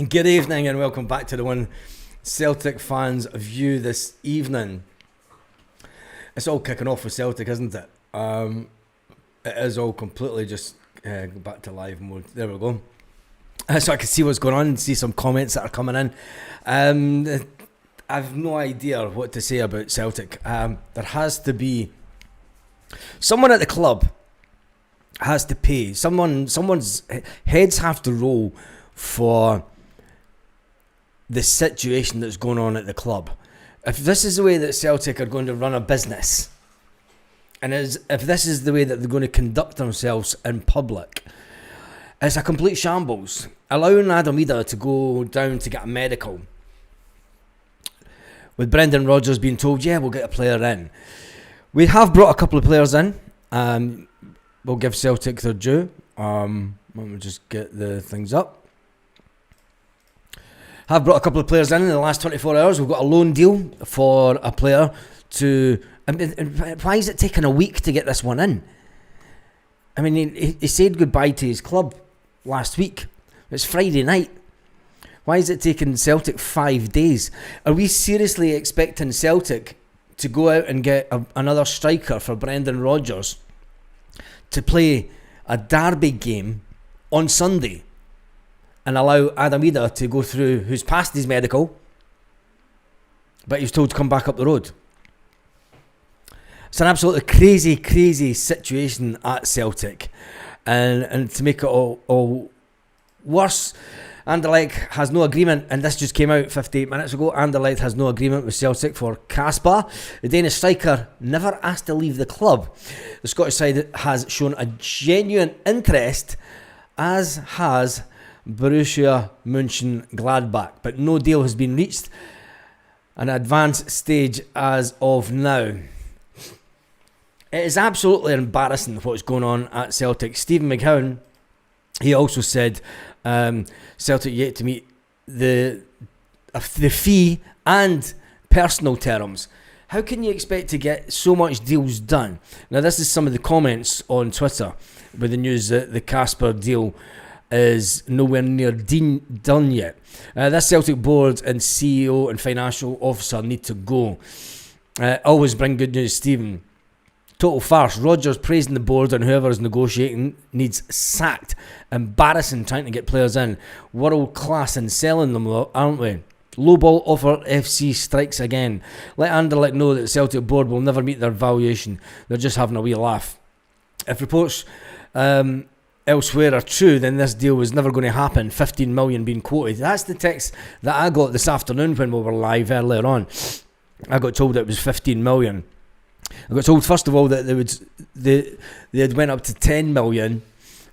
Good evening and welcome back to the One Celtic Fans View this evening. It's all kicking off with Celtic, isn't it? It is all completely just back to live mode. There we go. So I can see what's going on and see some comments that are coming in. I've no idea what to say about Celtic. There has to be someone at the club has to pay. Someone's heads have to roll for the situation that's going on at the club. If this is the way that Celtic are going to run a business, and if this is the way that they're going to conduct themselves in public, it's a complete shambles. Allowing Adam Ida to go down to get a medical, with Brendan Rodgers being told, yeah, we'll get a player in. We have brought a couple of players in. We'll give Celtic their due. Let me just get the things up. Have brought a couple of players in the last 24 hours. We've got a loan deal for a player to... I mean, why is it taking a week to get this one in? I mean, he said goodbye to his club last week. It's Friday night. Why is it taking Celtic 5 days? Are we seriously expecting Celtic to go out and get another striker for Brendan Rodgers to play a derby game on Sunday and allow Adam Ida to go through, who's passed his medical, but he's told to come back up the road? It's an absolutely crazy situation at Celtic, and to make it all worse, Anderlecht has no agreement, and this just came out 58 minutes ago. Anderlecht has no agreement with Celtic for Kasper. The Danish striker never asked to leave the club. The Scottish side has shown a genuine interest, as has Borussia Mönchengladbach, but no deal has been reached. An advanced stage as of now. It is absolutely embarrassing what's going on at Celtic. Stephen McGowan, he also said Celtic yet to meet the fee and personal terms. How can you expect to get so much deals done? Now, this is some of the comments on Twitter with the news that the Kasper deal is nowhere near done yet. This Celtic board and CEO and financial officer need to go. Always bring good news, Stephen. Total farce. Rodgers praising the board and whoever is negotiating needs sacked. Embarrassing trying to get players in. World class in selling them, aren't we? Lowball offer FC strikes again. Let Anderlecht know that the Celtic board will never meet their valuation. They're just having a wee laugh. If reports elsewhere are true, then this deal was never going to happen. 15 million being quoted. That's the text that I got this afternoon when we were live earlier on. I got told it was 15 million. I got told first of all that they had went up to 10 million.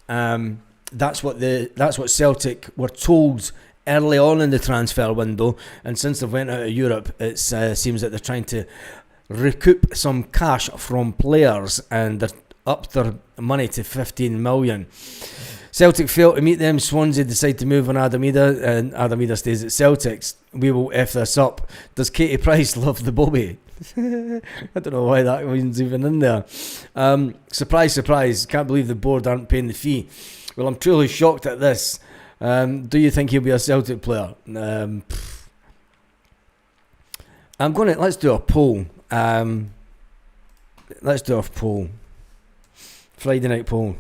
That's what Celtic were told early on in the transfer window, and since they've went out of Europe, it seems that they're trying to recoup some cash from players, and they're upped their money to 15 million. Celtic fail to meet them. Swansea decide to move on Adam Ida, and Adam Ida stays at Celtics. We will F this up. Does Katie Price love the Bobby? I don't know why that was even in there. Surprise, can't believe the board aren't paying the fee. Well, I'm truly shocked at this. Do you think he'll be a Celtic player? Let's do a poll. Let's do a poll. Friday night poll.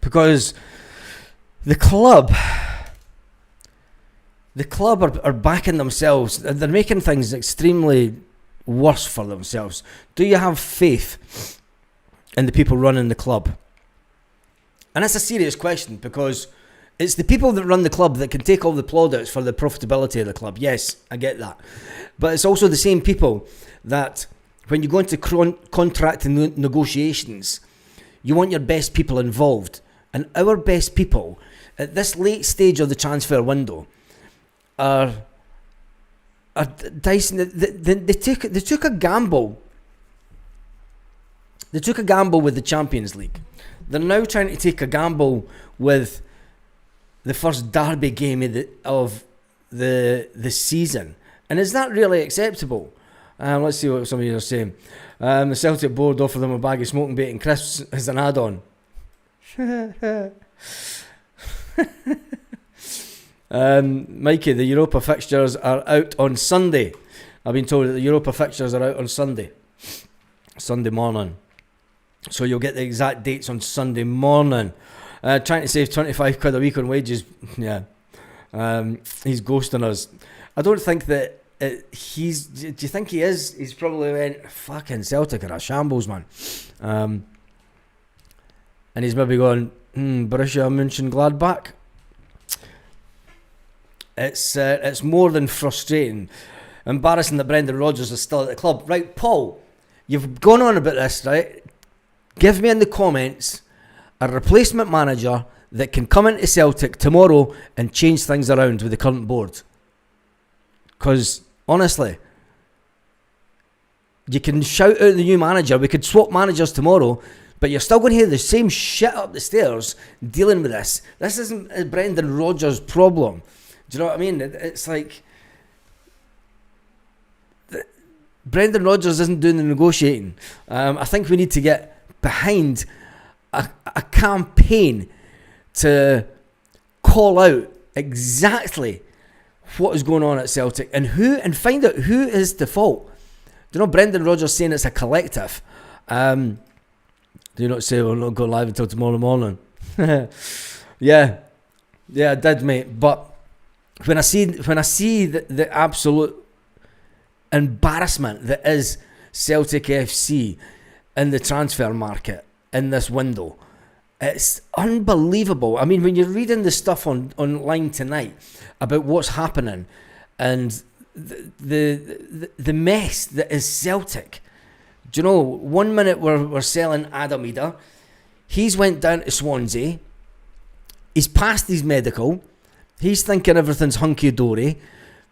Because the club are backing themselves. They're making things extremely worse for themselves. Do you have faith in the people running the club? And that's a serious question, because it's the people that run the club that can take all the plaudits for the profitability of the club. Yes, I get that. But it's also the same people that when you go into contract and negotiations, you want your best people involved. And our best people at this late stage of the transfer window are dicing. They took a gamble. They took a gamble with the Champions League. They're now trying to take a gamble with the first derby game of the season And is that really acceptable? Let's see what some of you are saying. The Celtic board offered them a bag of smoking bait and crisps as an add-on. Mikey, the Europa fixtures are out on Sunday. I've been told that the Europa fixtures are out on Sunday morning. So you'll get the exact dates on Sunday morning. Trying to save 25 quid a week on wages. Yeah. He's ghosting us. I don't think that do you think he is? He's probably went, fucking Celtic are a shambles, man. And he's maybe going, Borussia Mönchengladbach. It's more than frustrating. Embarrassing that Brendan Rodgers is still at the club. Right, Paul, you've gone on about this, right? Give me in the comments a replacement manager that can come into Celtic tomorrow and change things around with the current board. Because, honestly, you can shout out the new manager. We could swap managers tomorrow, but you're still going to hear the same shit up the stairs dealing with this. This isn't a Brendan Rodgers problem. Do you know what I mean? It's like Brendan Rodgers isn't doing the negotiating. I think we need to get behind a campaign to call out exactly what is going on at Celtic and find out who is the fault. Do you know Brendan Rodgers saying it's a collective? Do you not say we'll not go live until tomorrow morning? Yeah, I did, mate. But when I see the absolute embarrassment that is Celtic FC in the transfer market in this window, it's unbelievable. I mean, when you're reading the stuff online tonight about what's happening and the mess that is Celtic. Do you know, 1 minute we're selling Adam Ida. He's went down to Swansea. He's passed his medical. He's thinking everything's hunky-dory.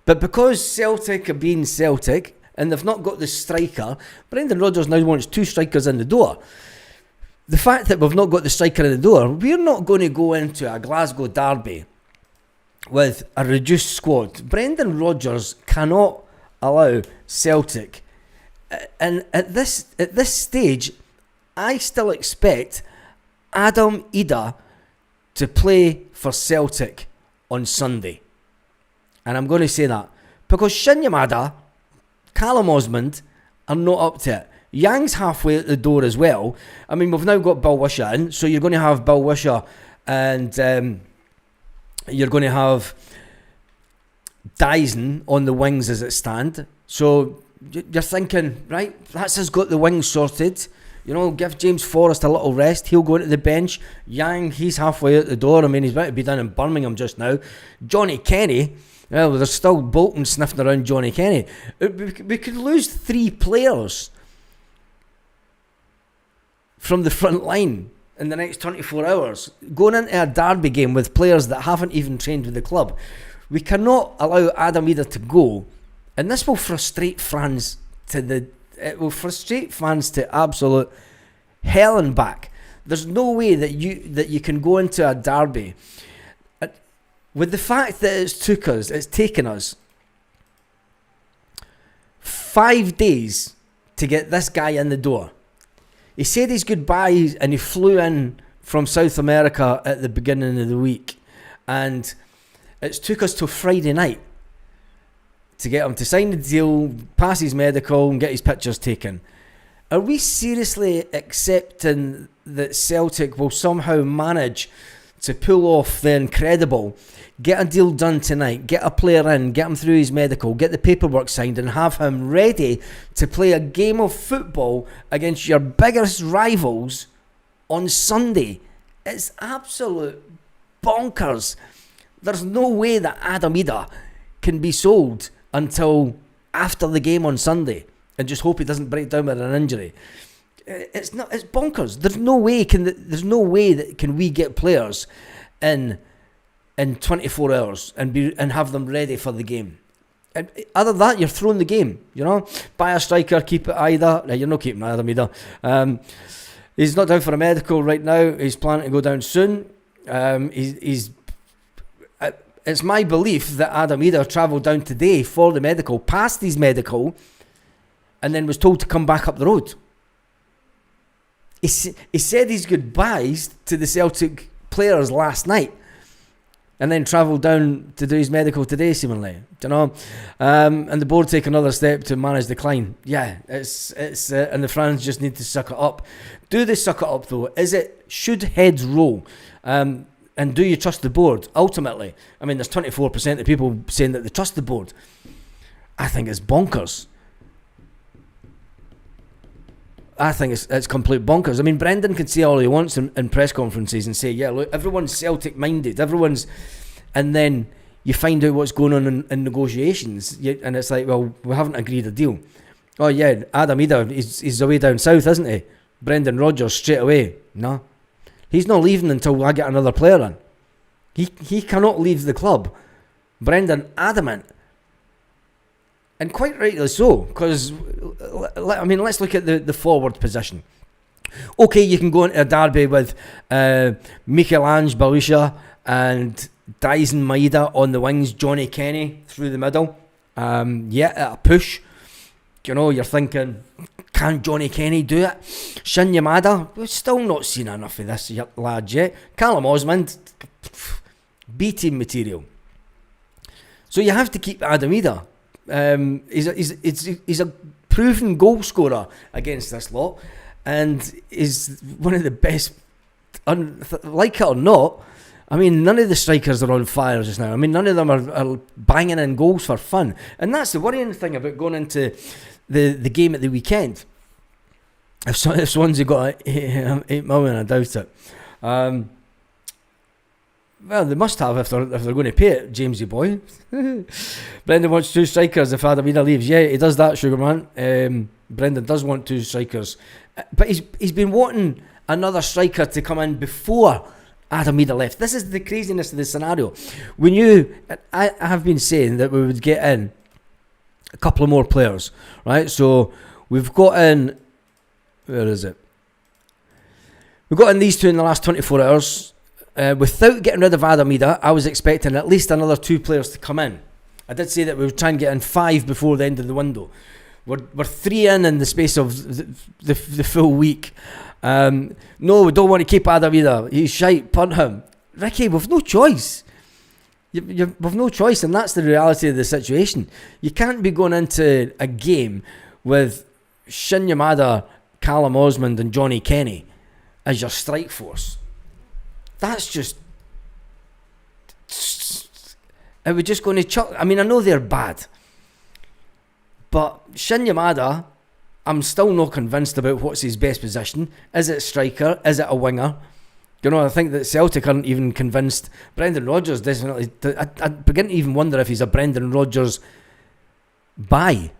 But because Celtic are being Celtic and they've not got the striker, Brendan Rodgers now wants 2 strikers in the door. The fact that we've not got the striker in the door, we're not going to go into a Glasgow derby with a reduced squad. Brendan Rodgers cannot allow Celtic. And at this stage, I still expect Adam Ida to play for Celtic on Sunday. And I'm going to say that because Shin Yamada, Callum Osmond are not up to it. Yang's halfway at the door as well. I mean, we've now got Bill Wisher in, so you're going to have Bill Wisher and you're going to have Dyson on the wings as it stand. So you're thinking, right, that's us got the wings sorted. You know, give James Forrest a little rest. He'll go into the bench. Yang, he's halfway out the door. I mean, he's about to be down in Birmingham just now. Johnny Kenny, well, there's still Bolton sniffing around Johnny Kenny. We could lose 3 players from the front line in the next 24 hours. Going into a derby game with players that haven't even trained with the club. We cannot allow Adam Ida to go. And this will frustrate fans to absolute hell and back. There's no way that you can go into a derby with the fact that it's taken us 5 days to get this guy in the door. He said his goodbyes and he flew in from South America at the beginning of the week, and it's took us till Friday night to get him to sign the deal, pass his medical and get his pictures taken. Are we seriously accepting that Celtic will somehow manage to pull off the incredible, get a deal done tonight, get a player in, get him through his medical, get the paperwork signed and have him ready to play a game of football against your biggest rivals on Sunday? It's absolute bonkers. There's no way that Adam Ida can be sold until after the game on Sunday and just hope he doesn't break down with an injury. It's bonkers. There's no way that can we get players in 24 hours and have them ready for the game. And other than that, you're throwing the game, you know. Buy a striker, keep it Ida. No, you're not keeping Adam Ida. He's not down for a medical right now. He's planning to go down soon. it's my belief that Adam Eder travelled down today for the medical, passed his medical, and then was told to come back up the road. He said his goodbyes to the Celtic players last night, and then travelled down to do his medical today, seemingly. Do you know? And the board take another step to manage the decline. Yeah, it's and the fans just need to suck it up. Do they suck it up though? Should heads roll? And do you trust the board? Ultimately, I mean, there's 24% of people saying that they trust the board. I think it's bonkers. I think it's complete bonkers. I mean, Brendan can say all he wants in press conferences and say, yeah, look, everyone's Celtic minded, and then you find out what's going on in negotiations, and it's like, well, we haven't agreed a deal. Oh yeah, Adam Eder, he's away down south, isn't he? Brendan Rodgers straight away. No, he's not leaving until I get another player in. He cannot leave the club. Brendan adamant. And quite rightly so, because, I mean, let's look at the forward position. Okay, you can go into a derby with Michelangelo Belisha and Dyson Maeda on the wings, Johnny Kenny through the middle. At a push. You know, you're thinking, can Johnny Kenny do it? Shin Yamada, we've still not seen enough of this lad yet. Callum Osmond, B-team material. So you have to keep Adam Eder. He's a proven goal scorer against this lot, and is one of the best. Like it or not, I mean, none of the strikers are on fire just now. I mean, none of them are banging in goals for fun, and that's the worrying thing about going into the game at the weekend. If Swansea got 8 million, I doubt it. Well, they must have if they're going to pay it, Jamesy boy. Brendan wants 2 strikers if Adam Eder leaves. Yeah, he does that, sugar man. Brendan does want 2 strikers, but he's been wanting another striker to come in before Adam Eder left. This is the craziness of the scenario. I have been saying that we would get in a couple of more players, right? So we've got in, where is it? We've got in these 2 in the last 24 hours. Without getting rid of Adam Eder, I was expecting at least another 2 players to come in. I did say that we would try and get in 5 before the end of the window. We're 3 in the space of the full week. No, we don't want to keep Adam Eder. He's shite, punt him. Ricky, we've no choice. We've no choice, and that's the reality of the situation. You can't be going into a game with Shin Yamada, Callum Osmond and Johnny Kenny as your strike force. That's just... Are we just going to chuck... I mean, I know they're bad, but Shin Yamada, I'm still not convinced about what's his best position. Is it striker? Is it a winger? You know, I think that Celtic aren't even convinced. Brendan Rodgers definitely... I begin to even wonder if he's a Brendan Rodgers buy.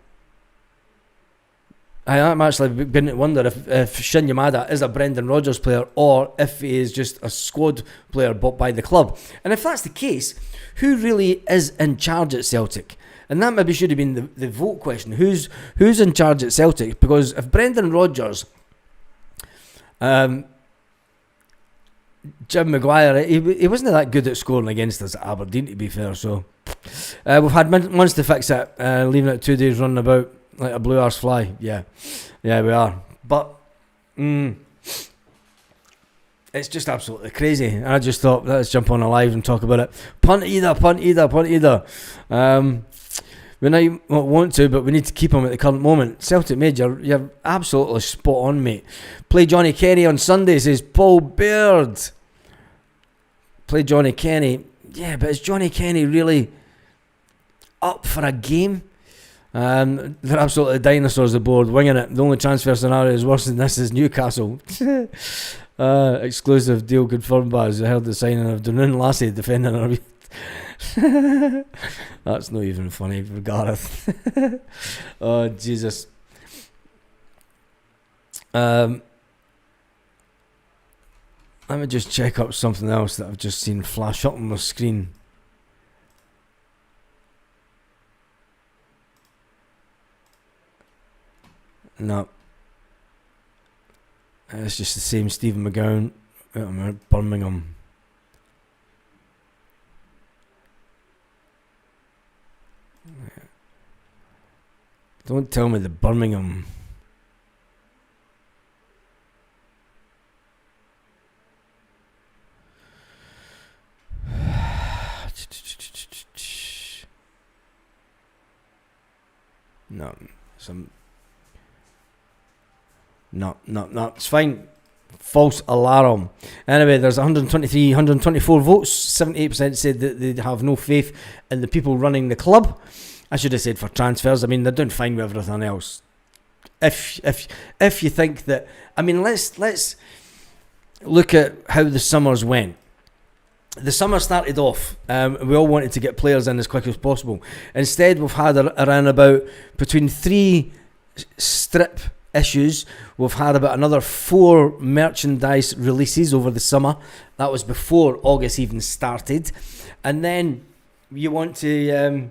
I am actually beginning to wonder if Shin Yamada is a Brendan Rodgers player or if he is just a squad player bought by the club. And if that's the case, who really is in charge at Celtic? And that maybe should have been the vote question. Who's in charge at Celtic? Because if Brendan Rodgers, Jim Maguire, he wasn't that good at scoring against us at Aberdeen, to be fair. So we've had months to fix it, leaving it 2 days running about like a blue arse fly. Yeah, we are. But it's just absolutely crazy. And I just thought, let's jump on a live and talk about it. Punt Eder. We now want to, but we need to keep him at the current moment. Celtic mate, you're absolutely spot on, mate. Play Johnny Kenny on Sunday, says Paul Baird. Play Johnny Kenny. Yeah, but is Johnny Kenny really up for a game? They're absolutely dinosaurs aboard, winging it. The only transfer scenario is worse than this is Newcastle. Exclusive deal confirmed by us. I heard the signing of Dunoon Lassie defending our... That's not even funny for Gareth. Oh, Jesus. Let me just check up something else that I've just seen flash up on my screen. No. It's just the same Stephen McGowan at Birmingham. Don't tell me the Birmingham. No, it's fine. False alarm. Anyway, there's 124 votes. 78% said that they have no faith in the people running the club. I should have said for transfers. I mean, they're doing fine with everything else. If you think that, I mean, let's look at how the summers went. The summer started off, we all wanted to get players in as quick as possible. Instead, we've had around about between 3 strip issues. We've had about another 4 merchandise releases over the summer. That was before August even started. And then you want to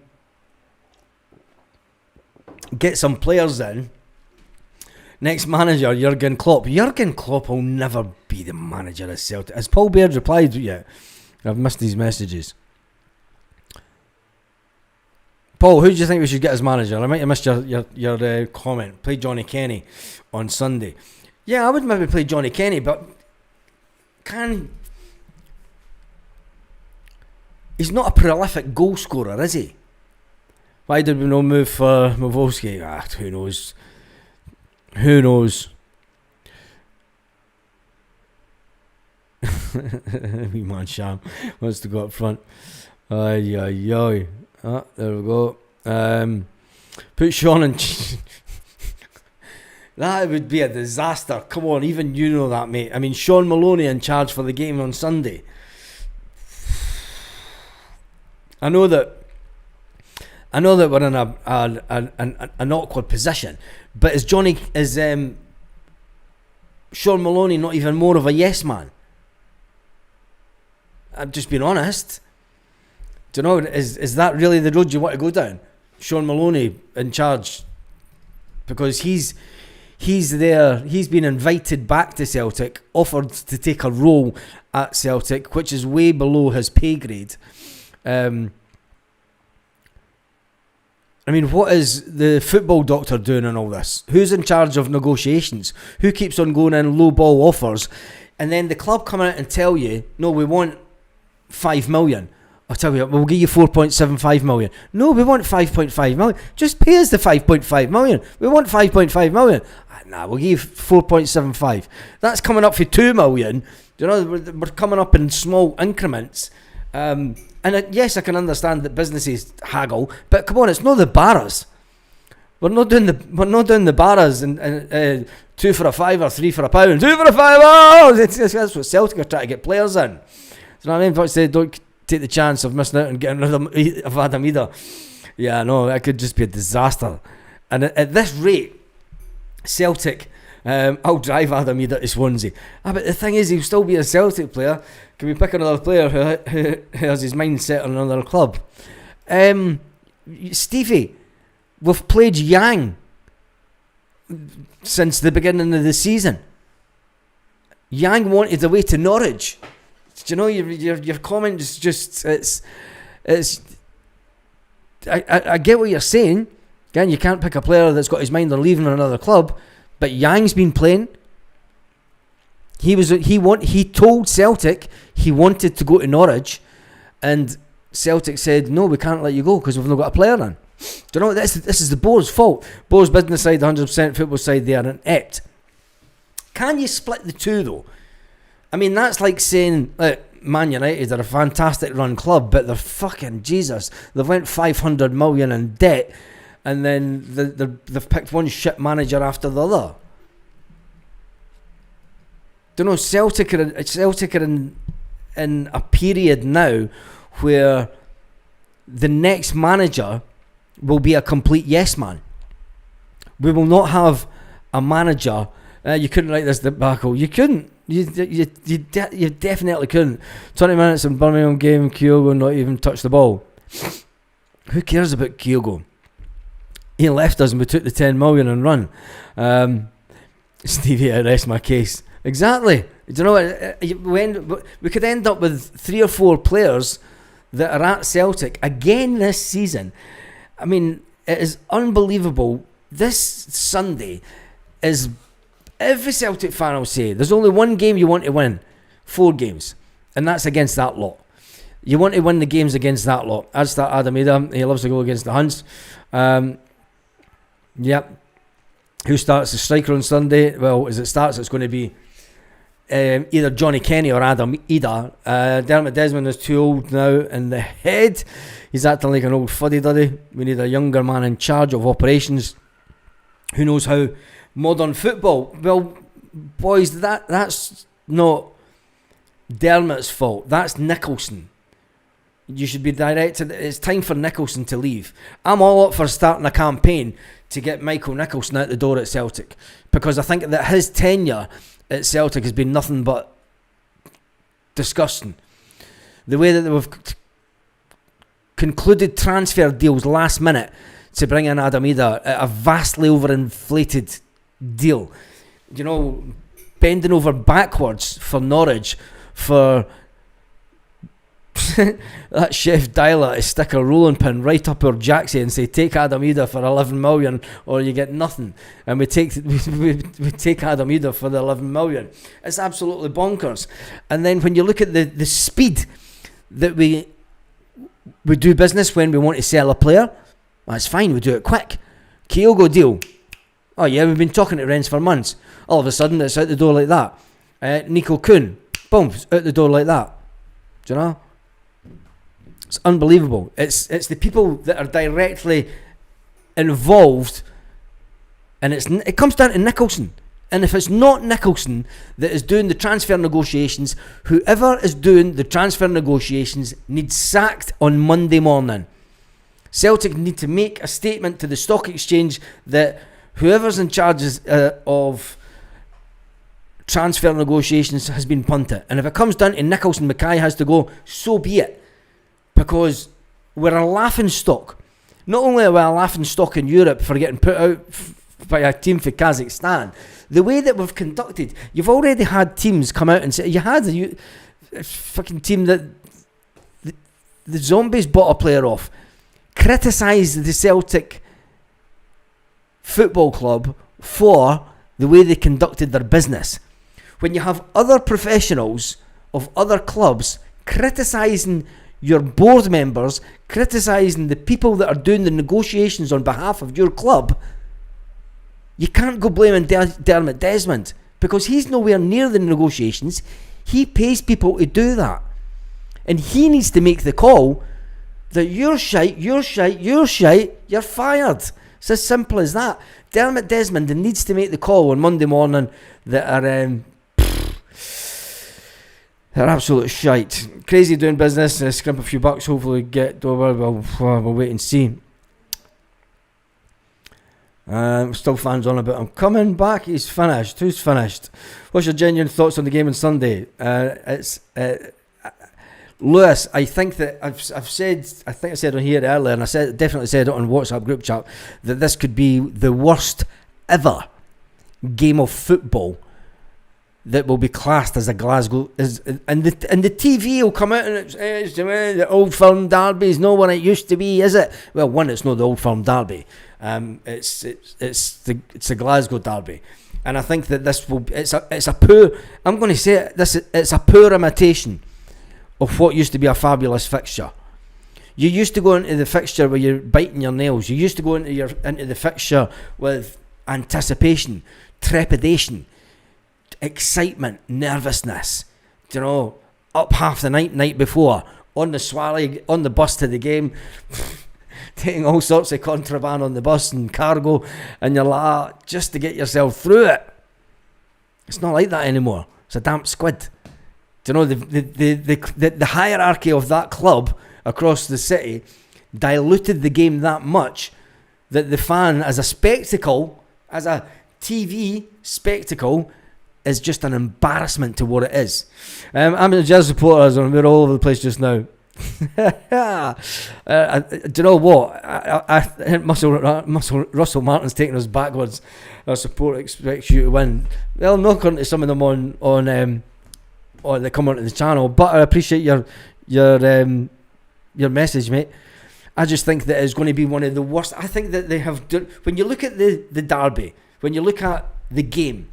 get some players in. Next manager, Jurgen Klopp. Jurgen Klopp will never be the manager of Celtic. Has Paul Baird replied yet? I've missed these messages. Paul, who do you think we should get as manager? I might have missed your comment. Play Johnny Kenny on Sunday. Yeah, I would maybe play Johnny Kenny, but he's not a prolific goal scorer, is he? Why did we not move for Mavovsky? Who knows? Who knows? Wee man Sham wants to go up front. There we go. Put Sean in. That would be a disaster. Come on, even you know that, mate. I mean, Sean Maloney in charge for the game on Sunday. I know that we're in an awkward position, but is Sean Maloney not even more of a yes man? I'm just being honest. Do you know, is that really the road you want to go down? Sean Maloney in charge, because he's there. He's been invited back to Celtic, offered to take a role at Celtic, which is way below his pay grade. I mean, what is the football doctor doing in all this? Who's in charge of negotiations? Who keeps on going in low ball offers? And then the club come out and tell you, no, we want 5 million. I'll tell you what, we'll give you 4.75 million. No, we want 5.5 million. Just pay us the 5.5 million. We want 5.5 million. Nah, we'll give you 4.75. That's coming up for 2 million. You know, we're coming up in small increments. Yes, I can understand that businesses haggle, but come on, it's not the Barras. We're not doing the Barras and 2 for a fiver, 3 for a pound, 2 for a fiver. Oh, that's what Celtic are trying to get players in. You know what I mean? But say don't take the chance of missing out and getting rid of Adam either. Yeah, no, that could just be a disaster. And at this rate, Celtic, I'll drive Adam Ida to Swansea. But the thing is, he'll still be a Celtic player. Can we pick another player who has his mind set on another club? Stevie, we've played Yang since the beginning of the season. Yang wanted away to Norwich. Do you know, your comment is just, it's I get what you're saying. Again, you can't pick a player that's got his mind on leaving another club, but Yang's been playing. He told Celtic he wanted to go to Norwich, and Celtic said, no, we can't let you go because we've not got a player in. Do you know, this is the Board's fault. Board's business side 100%, football side they are inept. Can you split the two though? I mean, that's like saying, Man United are a fantastic run club, but they're fucking Jesus. They've went 500 million in debt, and then they've picked one shit manager after the other. Don't know. Celtic are in a period now where the next manager will be a complete yes man. We will not have a manager. You couldn't write this debacle. You couldn't. You definitely couldn't. 20 minutes in Birmingham game, Kyogo not even touched the ball. Who cares about Kyogo? He left us and we took the 10 million and run. Stevie, I rest my case. Exactly. Do you know what? We could end up with 3 or 4 players that are at Celtic again this season, I mean, it is unbelievable. This Sunday is, every Celtic fan will say, there's only one game you want to win. 4 games. And that's against that lot. You want to win the games against that lot. As that Adam Ida, he loves to go against the Hunts. Yep. Who starts the striker on Sunday? Well, as it starts, it's going to be either Johnny Kenny or Adam Ida. Dermot Desmond is too old now in the head. He's acting like an old fuddy-duddy. We need a younger man in charge of operations who knows how modern football. Well, boys, that's not Dermot's fault. That's Nicholson. You should be directed. It's time for Nicholson to leave. I'm all up for starting a campaign to get Michael Nicholson out the door at Celtic, because I think that his tenure at Celtic has been nothing but disgusting. The way that they've concluded transfer deals last minute to bring in Adam Ida at a vastly overinflated deal. You know, bending over backwards for Norwich for that Chef Dialer to stick a rolling pin right up our jacksie and say, take Adam Ida for 11 million or you get nothing. And we take Adam Ida for the 11 million. It's absolutely bonkers. And then when you look at the speed that we do business when we want to sell a player, that's fine, we do it quick. Kyogo deal. Oh yeah, we've been talking to Rennes for months. All of a sudden it's out the door like that. Nico Kuhn, boom, it's out the door like that. Do you know? It's unbelievable. It's the people that are directly involved, and it comes down to Nicholson. And if it's not Nicholson that is doing the transfer negotiations, whoever is doing the transfer negotiations needs sacked on Monday morning. Celtic need to make a statement to the stock exchange that whoever's in charge of transfer negotiations has been punted. And if it comes down to Nicholson, Mackay has to go, so be it. Because we're a laughing stock. Not only are we a laughing stock in Europe for getting put out by a team for Kazakhstan, the way that we've conducted, you've already had teams come out and say, you had a fucking team that the Zombies bought a player off, criticised the Celtic Football Club for the way they conducted their business. When you have other professionals of other clubs criticising your board members, criticising the people that are doing the negotiations on behalf of your club, you can't go blaming Dermot Desmond, because he's nowhere near the negotiations. He pays people to do that, and he needs to make the call that you're shite, you're fired. It's as simple as that. Dermot Desmond needs to make the call on Monday morning that are they're absolute shite. Crazy doing business, scrimp a few bucks, hopefully get over. We'll wait and see. Still fans on about him coming back. He's finished. Who's finished? What's your genuine thoughts on the game on Sunday? It's Lewis. I think that I said on here earlier, and definitely said it on WhatsApp group chat, that this could be the worst ever game of football that will be classed as a Glasgow and the TV will come out and it's the Old Firm derby is not what it used to be, is it? Well, one, it's not the Old Firm derby. It's the Glasgow derby, and I think that this will it's a poor. I'm going to say it, it's a poor imitation of what used to be a fabulous fixture. You used to go into the fixture where you're biting your nails. You used to go into the fixture with anticipation, trepidation, excitement, nervousness, you know, up half the night before, on the Swally, on the bus to the game, taking all sorts of contraband on the bus and cargo, and you're like, just to get yourself through it. It's not like that anymore. It's a damp squid. Do you know, the hierarchy of that club across the city diluted the game that much that the fan, as a spectacle, as a TV spectacle, is just an embarrassment to what it is. I'm a Jazz supporter, and we're all over the place just now. Do you know what? I think Russell Martin's taking us backwards. Our support expects you to win. Well, knock on to some of them on they come onto the channel, but I appreciate your message, mate. I just think that it's going to be one of the worst. I think that they have done, when you look at the derby, when you look at the game,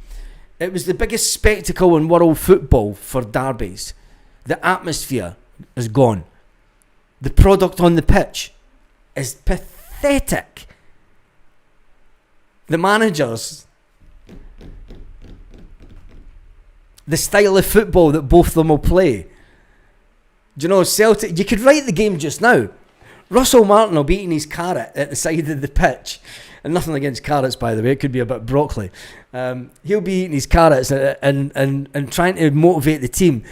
it was the biggest spectacle in world football for derbies. The atmosphere is gone. The product on the pitch is pathetic. The managers, the style of football that both of them will play. Do you know, Celtic, you could write the game just now. Russell Martin will be eating his carrot at the side of the pitch. And nothing against carrots, by the way, it could be a bit broccoli. He'll be eating his carrots and trying to motivate the team.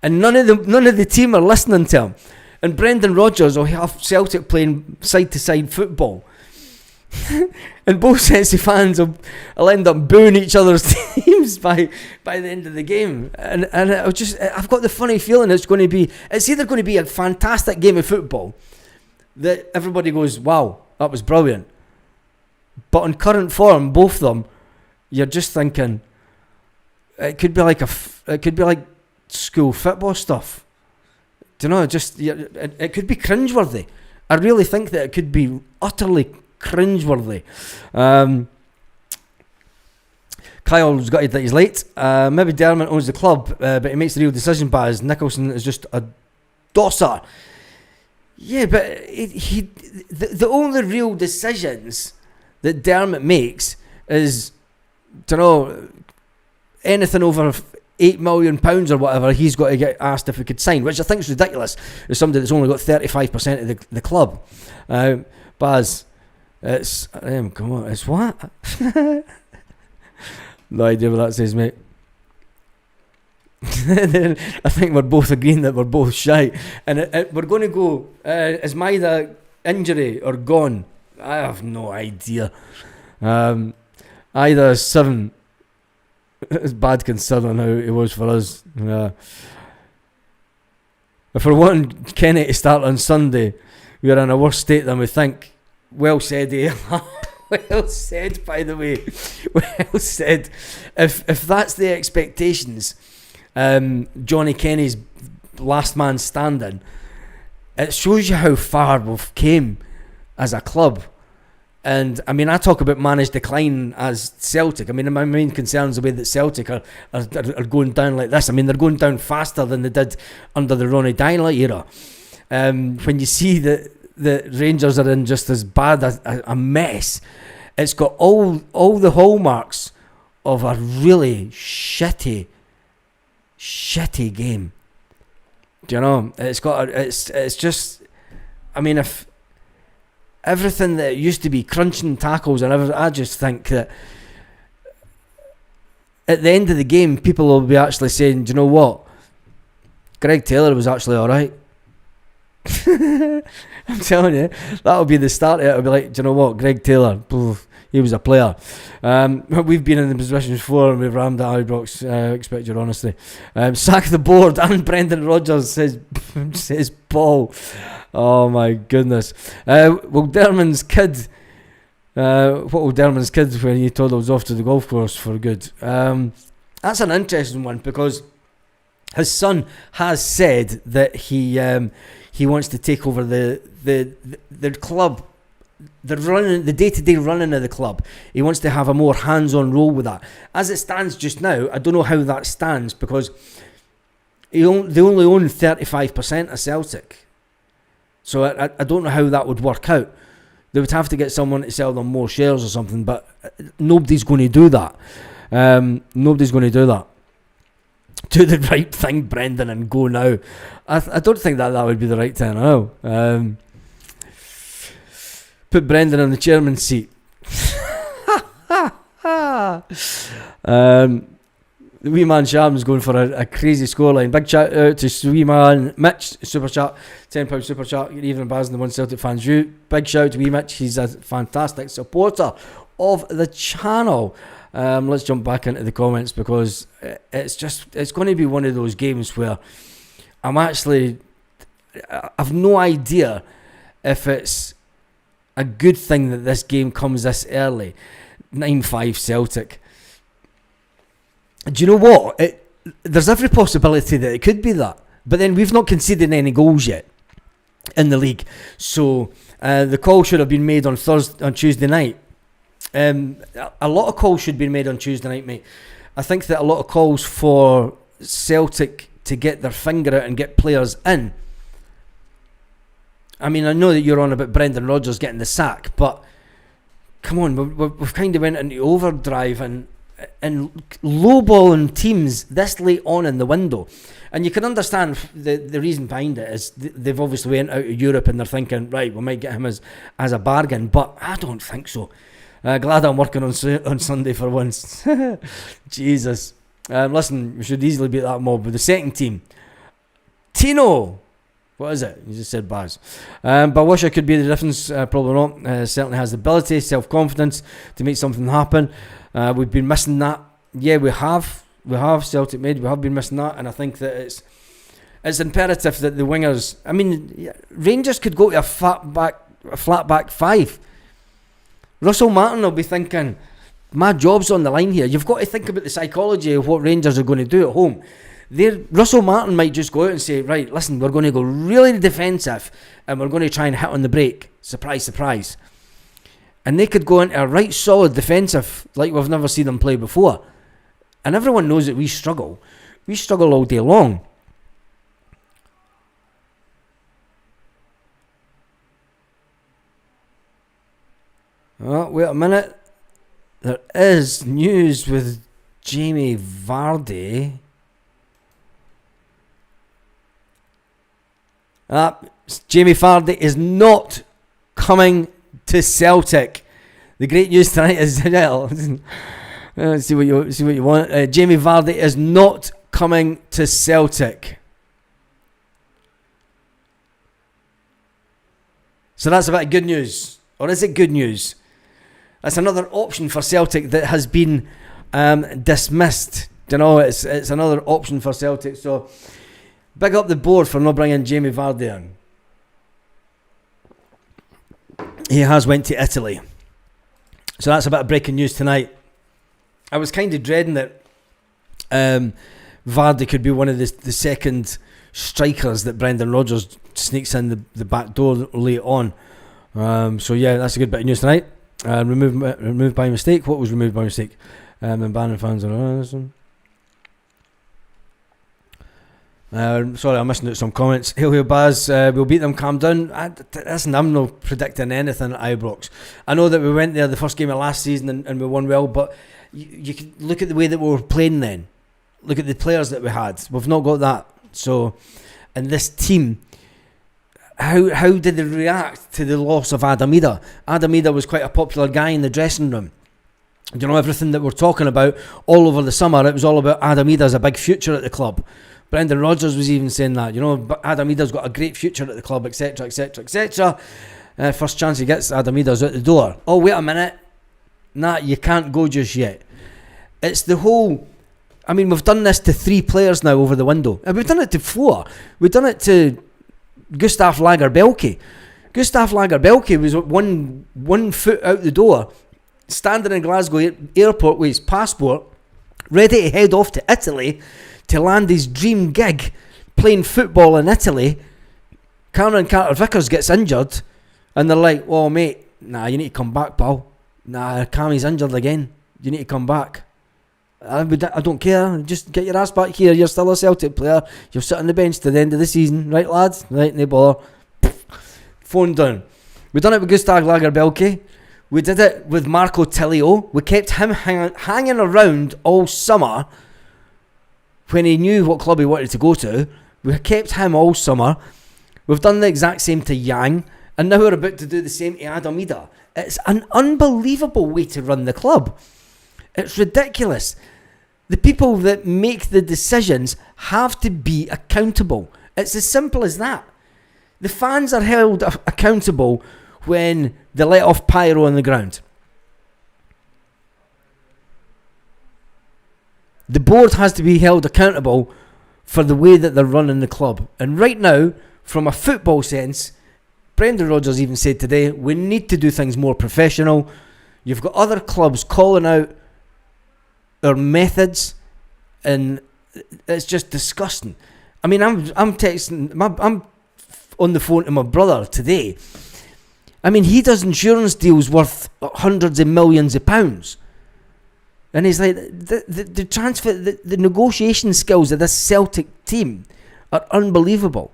And none of the team are listening to him. And Brendan Rodgers will have Celtic playing side-to-side football. And both sets of fans will end up booing each other's teams by the end of the game. And I've got the funny feeling it's either going to be a fantastic game of football that everybody goes, wow, that was brilliant. But on current form, both of them, you're just thinking it could be like school football stuff. Do you know? It could be cringeworthy. I really think that it could be utterly cringeworthy. Kyle's got it that he's late. Maybe Dermot owns the club, but he makes the real decision. Baz Nicholson is just a dosser. Yeah, but the only real decisions that Dermot makes is, you know, anything over £8 million or whatever, he's got to get asked if he could sign, which I think is ridiculous. As somebody that's only got 35% of the club. Baz, it's come on, it's what? No idea what that says, mate. I think we're both agreeing that we're both shy, and we're going to go. Is Maida injury or gone? I have no idea. Either is 7. It's bad considering how it was for us. If we're wanting Kenny to start on Sunday, we're in a worse state than we think. Well said, eh? Well said, by the way. Well said. If that's the expectations, Johnny Kenny's last man standing, it shows you how far we've came as a club. And I mean, I talk about managed decline as Celtic. I mean, my main concern is the way that Celtic are going down like this. I mean, they're going down faster than they did under the Ronnie Deila era. When you see that the Rangers are in just as bad a mess, it's got all the hallmarks of a really shitty game. Do you know? It's just, I mean, if everything that used to be crunching tackles and everything, I just think that at the end of the game, people will be actually saying, do you know what? Greg Taylor was actually alright. I'm telling you, that'll be the start of it. It'll be like, do you know what? Greg Taylor, he was a player. We've been in the positions before and we've rammed at Ibrox. Expect your honesty. Sack the board, and Brendan Rodgers says Paul. Oh my goodness. What will Dermot's kid when he toddles off to the golf course for good? That's an interesting one, because his son has said that he wants to take over the club, the day-to-day running of the club. He wants to have a more hands-on role with that. As it stands just now, I don't know how that stands, because they only own 35% of Celtic. So I don't know how that would work out. They would have to get someone to sell them more shares or something, but nobody's going to do that. Nobody's going to do that. Do the right thing, Brendan, and go now. I don't think that would be the right thing. I know. Put Brendan in the chairman's seat. The wee man Sham's going for a crazy scoreline. Big shout out to wee man Mitch, super chat, £10 super chat. You're even embarrassing the one Celtic fans view. Big shout out to wee Mitch. He's a fantastic supporter of the channel. Let's jump back into the comments, because it's going to be one of those games where I've no idea if it's a good thing that this game comes this early. 9-5 Celtic. Do you know what? There's every possibility that it could be that. But then we've not conceded any goals yet in the league. So The call should have been made on Tuesday night. A lot of calls should be made on Tuesday night, mate. I think that a lot of calls for Celtic to get their finger out and get players in. I mean, I know that you're on about Brendan Rodgers getting the sack, but come on, we've kind of went into overdrive and lowballing teams this late on in the window. And you can understand the reason behind it is they've obviously went out of Europe and they're thinking, right, we might get him as a bargain, but I don't think so. Glad I'm working on Sunday for once. Jesus. Listen, we should easily beat that mob with the second team. Tino. What is it? You just said Baz. But I wish I could be the difference. Probably not. Certainly has the ability, self-confidence to make something happen. We've been missing that. Yeah, we have. We have, Celtic made. We have been missing that. And I think that it's imperative that the wingers... I mean, Rangers could go to a flat back five. Russell Martin will be thinking, my job's on the line here. You've got to think about the psychology of what Rangers are going to do at home. Russell Martin might just go out and say, right, listen, we're going to go really defensive and we're going to try and hit on the break. Surprise, surprise. And they could go into a right solid defensive like we've never seen them play before. And everyone knows that we struggle. We struggle all day long. Oh, wait a minute. There is news with Jamie Vardy. Jamie Vardy is not coming to Celtic. The great news tonight is see what you want. Jamie Vardy is not coming to Celtic. So that's a bit of good news, or is it good news? That's another option for Celtic that has been dismissed. You know, it's another option for Celtic. So big up the board for not bringing Jamie Vardy in. He has went to Italy. So that's a bit of breaking news tonight. I was kind of dreading that Vardy could be one of the second strikers that Brendan Rodgers sneaks in the back door late on. So yeah, that's a good bit of news tonight. Removed by mistake. What was removed by mistake? And banning fans on. Sorry, I'm missing out some comments. Hail Baz, we'll beat them, calm down. Listen, I'm not predicting anything at Ibrox. I know that we went there the first game of last season and we won well, but you can look at the way that we were playing then. Look at the players that we had. We've not got that. So, and this team, how did they react to the loss of Adam Ida? Adam Ida was quite a popular guy in the dressing room. You know, everything that we're talking about all over the summer, it was all about Adam Ida as a big future at the club. Brendan Rodgers was even saying that, you know, Adam Ida's got a great future at the club, etc, etc, etc. First chance he gets, Adam Ida's out the door. Oh, wait a minute. Nah, you can't go just yet. It's the whole... I mean, we've done this to 3 players now over the window. And we've done it to 4. We've done it to Gustav Lagerbielke. Gustav Lagerbielke was one foot out the door, standing in Glasgow airport with his passport, ready to head off to Italy to land his dream gig playing football in Italy. Cameron Carter-Vickers gets injured and they're like, oh mate, nah, you need to come back, pal. Nah, Cammy's injured again, you need to come back. I don't care, just get your ass back here. You're still a Celtic player, you'll sit on the bench to the end of the season, right lads? Right, no bother. Phone down. We've done it with Gustav Lagerbielke. We did it with Marco Tilio. We kept him hanging around all summer when he knew what club he wanted to go to. We kept him all summer. We've done the exact same to Yang, and now we're about to do the same to Adam Ida. It's an unbelievable way to run the club. It's ridiculous. The people that make the decisions have to be accountable. It's as simple as that. The fans are held accountable when they let off pyro on the ground. The board has to be held accountable for the way that they're running the club. And right now, from a football sense, Brendan Rodgers even said today, we need to do things more professional. You've got other clubs calling out our methods, and it's just disgusting. I mean, I'm texting, I'm on the phone to my brother today, I mean, he does insurance deals worth hundreds of millions of pounds. And he's like, the transfer, the negotiation skills of this Celtic team are unbelievable.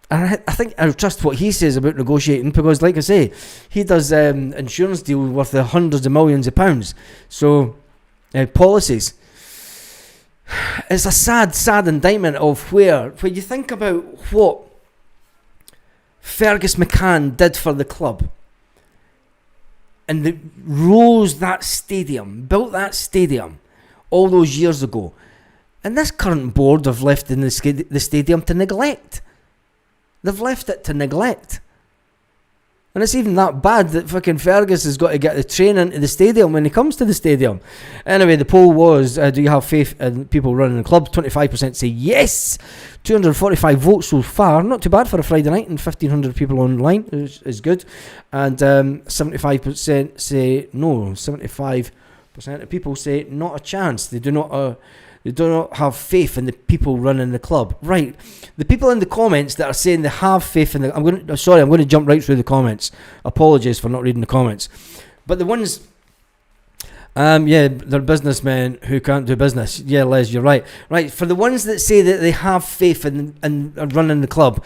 And I think I trust what he says about negotiating, because, like I say, he does insurance deals worth hundreds of millions of pounds. So, policies. It's a sad indictment of when you think about what Fergus McCann did for the club, and they rose that stadium, built that stadium all those years ago, and this current board have left in the stadium to neglect. They've left it to neglect. And it's even that bad that fucking Fergus has got to get the train into the stadium when he comes to the stadium. Anyway, the poll was, do you have faith in people running the club? 25% say yes. 245 votes so far. Not too bad for a Friday night, and 1,500 people online is good. And 75% say no. 75% of people say not a chance. They do not have faith in the people running the club. Right. The people in the comments that are saying they have faith in I'm going to jump right through the comments. Apologies for not reading the comments. But the ones, they're businessmen who can't do business. Yeah, Les, you're right. Right. For the ones that say that they have faith in running the club,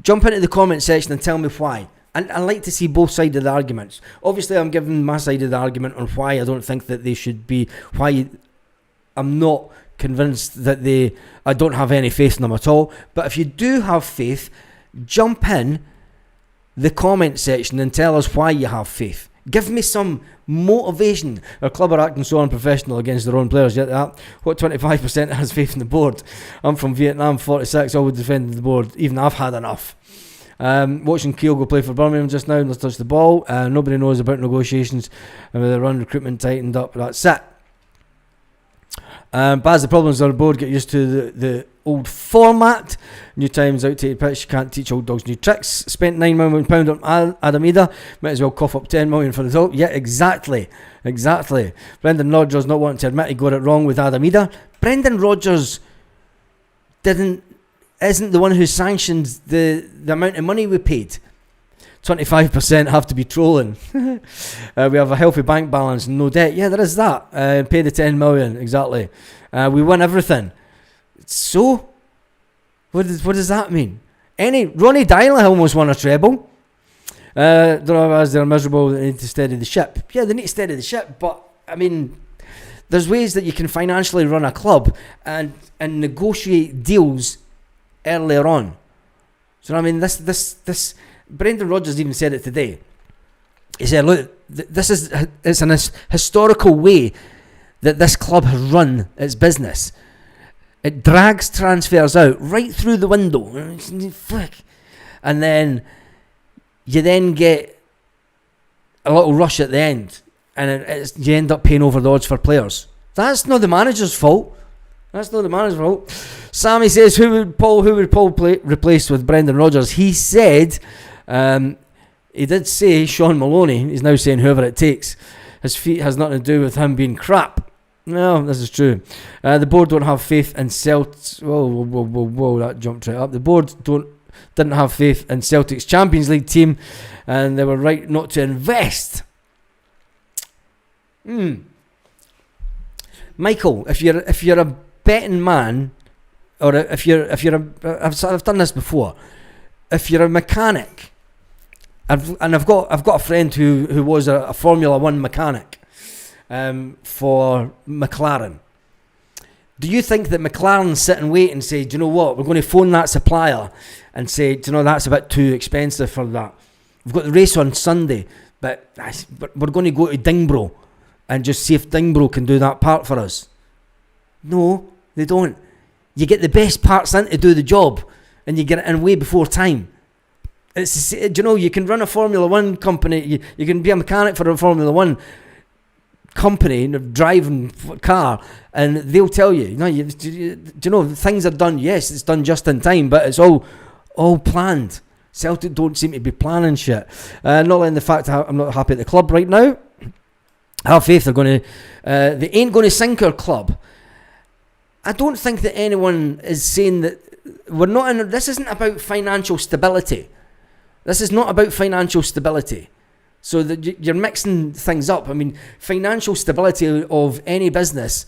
jump into the comment section and tell me why. And I like to see both sides of the arguments. Obviously, I'm giving my side of the argument on why I don't think that they should be, why I'm not convinced that I don't have any faith in them at all. But if you do have faith, jump in the comment section and tell us why you have faith. Give me some motivation. Our club are acting so unprofessional against their own players. Yet that, what 25% has faith in the board? I'm from Vietnam, 46, always defending the board. Even I've had enough. Watching Kyogo play for Birmingham just now, let's touch the ball. Nobody knows about negotiations and with the run recruitment tightened up. That's it. Baz, the problems on the board, get used to the old format. New times, outdated pitch, you can't teach old dogs new tricks. Spent £9 million on Adam Ida, might as well cough up 10 million for the dog. Yeah, exactly. Brendan Rodgers not wanting to admit he got it wrong with Adam Ida. Brendan Rodgers isn't the one who sanctioned the amount of money we paid. 25% have to be trolling. We have a healthy bank balance and no debt. Yeah, there is that. Pay the 10 million, exactly. We win everything. So, what does that mean? Ronnie Dyla almost won a treble. Don't know as they're miserable, they need to steady the ship. Yeah, they need to steady the ship, but I mean, there's ways that you can financially run a club and negotiate deals earlier on. So I mean, this Brendan Rodgers even said it today. He said, look, it's an historical way that this club has run its business. It drags transfers out right through the window. And then you then get a little rush at the end. And you end up paying over the odds for players. That's not the manager's fault. Sammy says, who would Paul replace with Brendan Rodgers? He said... he did say Sean Maloney. He's now saying whoever it takes. His feet has nothing to do with him being crap. No, this is true. The board don't have faith in Celtic. Whoa, that jumped right up. The board didn't have faith in Celtic's Champions League team, and they were right not to invest. Michael, if you're a betting man, or if you're I've done this before. If you're a mechanic. I've got a friend who was a Formula 1 mechanic for McLaren. Do you think that McLaren sit and wait and say, do you know what, we're going to phone that supplier and say, do you know, that's a bit too expensive for that. We've got the race on Sunday, but we're going to go to Dingbro and just see if Dingbro can do that part for us. No, they don't. You get the best parts in to do the job and you get it in way before time. You can run a Formula 1 company, you can be a mechanic for a Formula 1 company, driving car, and they'll tell you, things are done, yes, it's done just in time, but it's all planned. Celtic don't seem to be planning shit. Not letting the fact that I'm not happy at the club right now. I have faith they ain't going to sink our club. I don't think that anyone is saying that we're not in. This isn't about financial stability. This is not about financial stability. So that you're mixing things up. I mean, financial stability of any business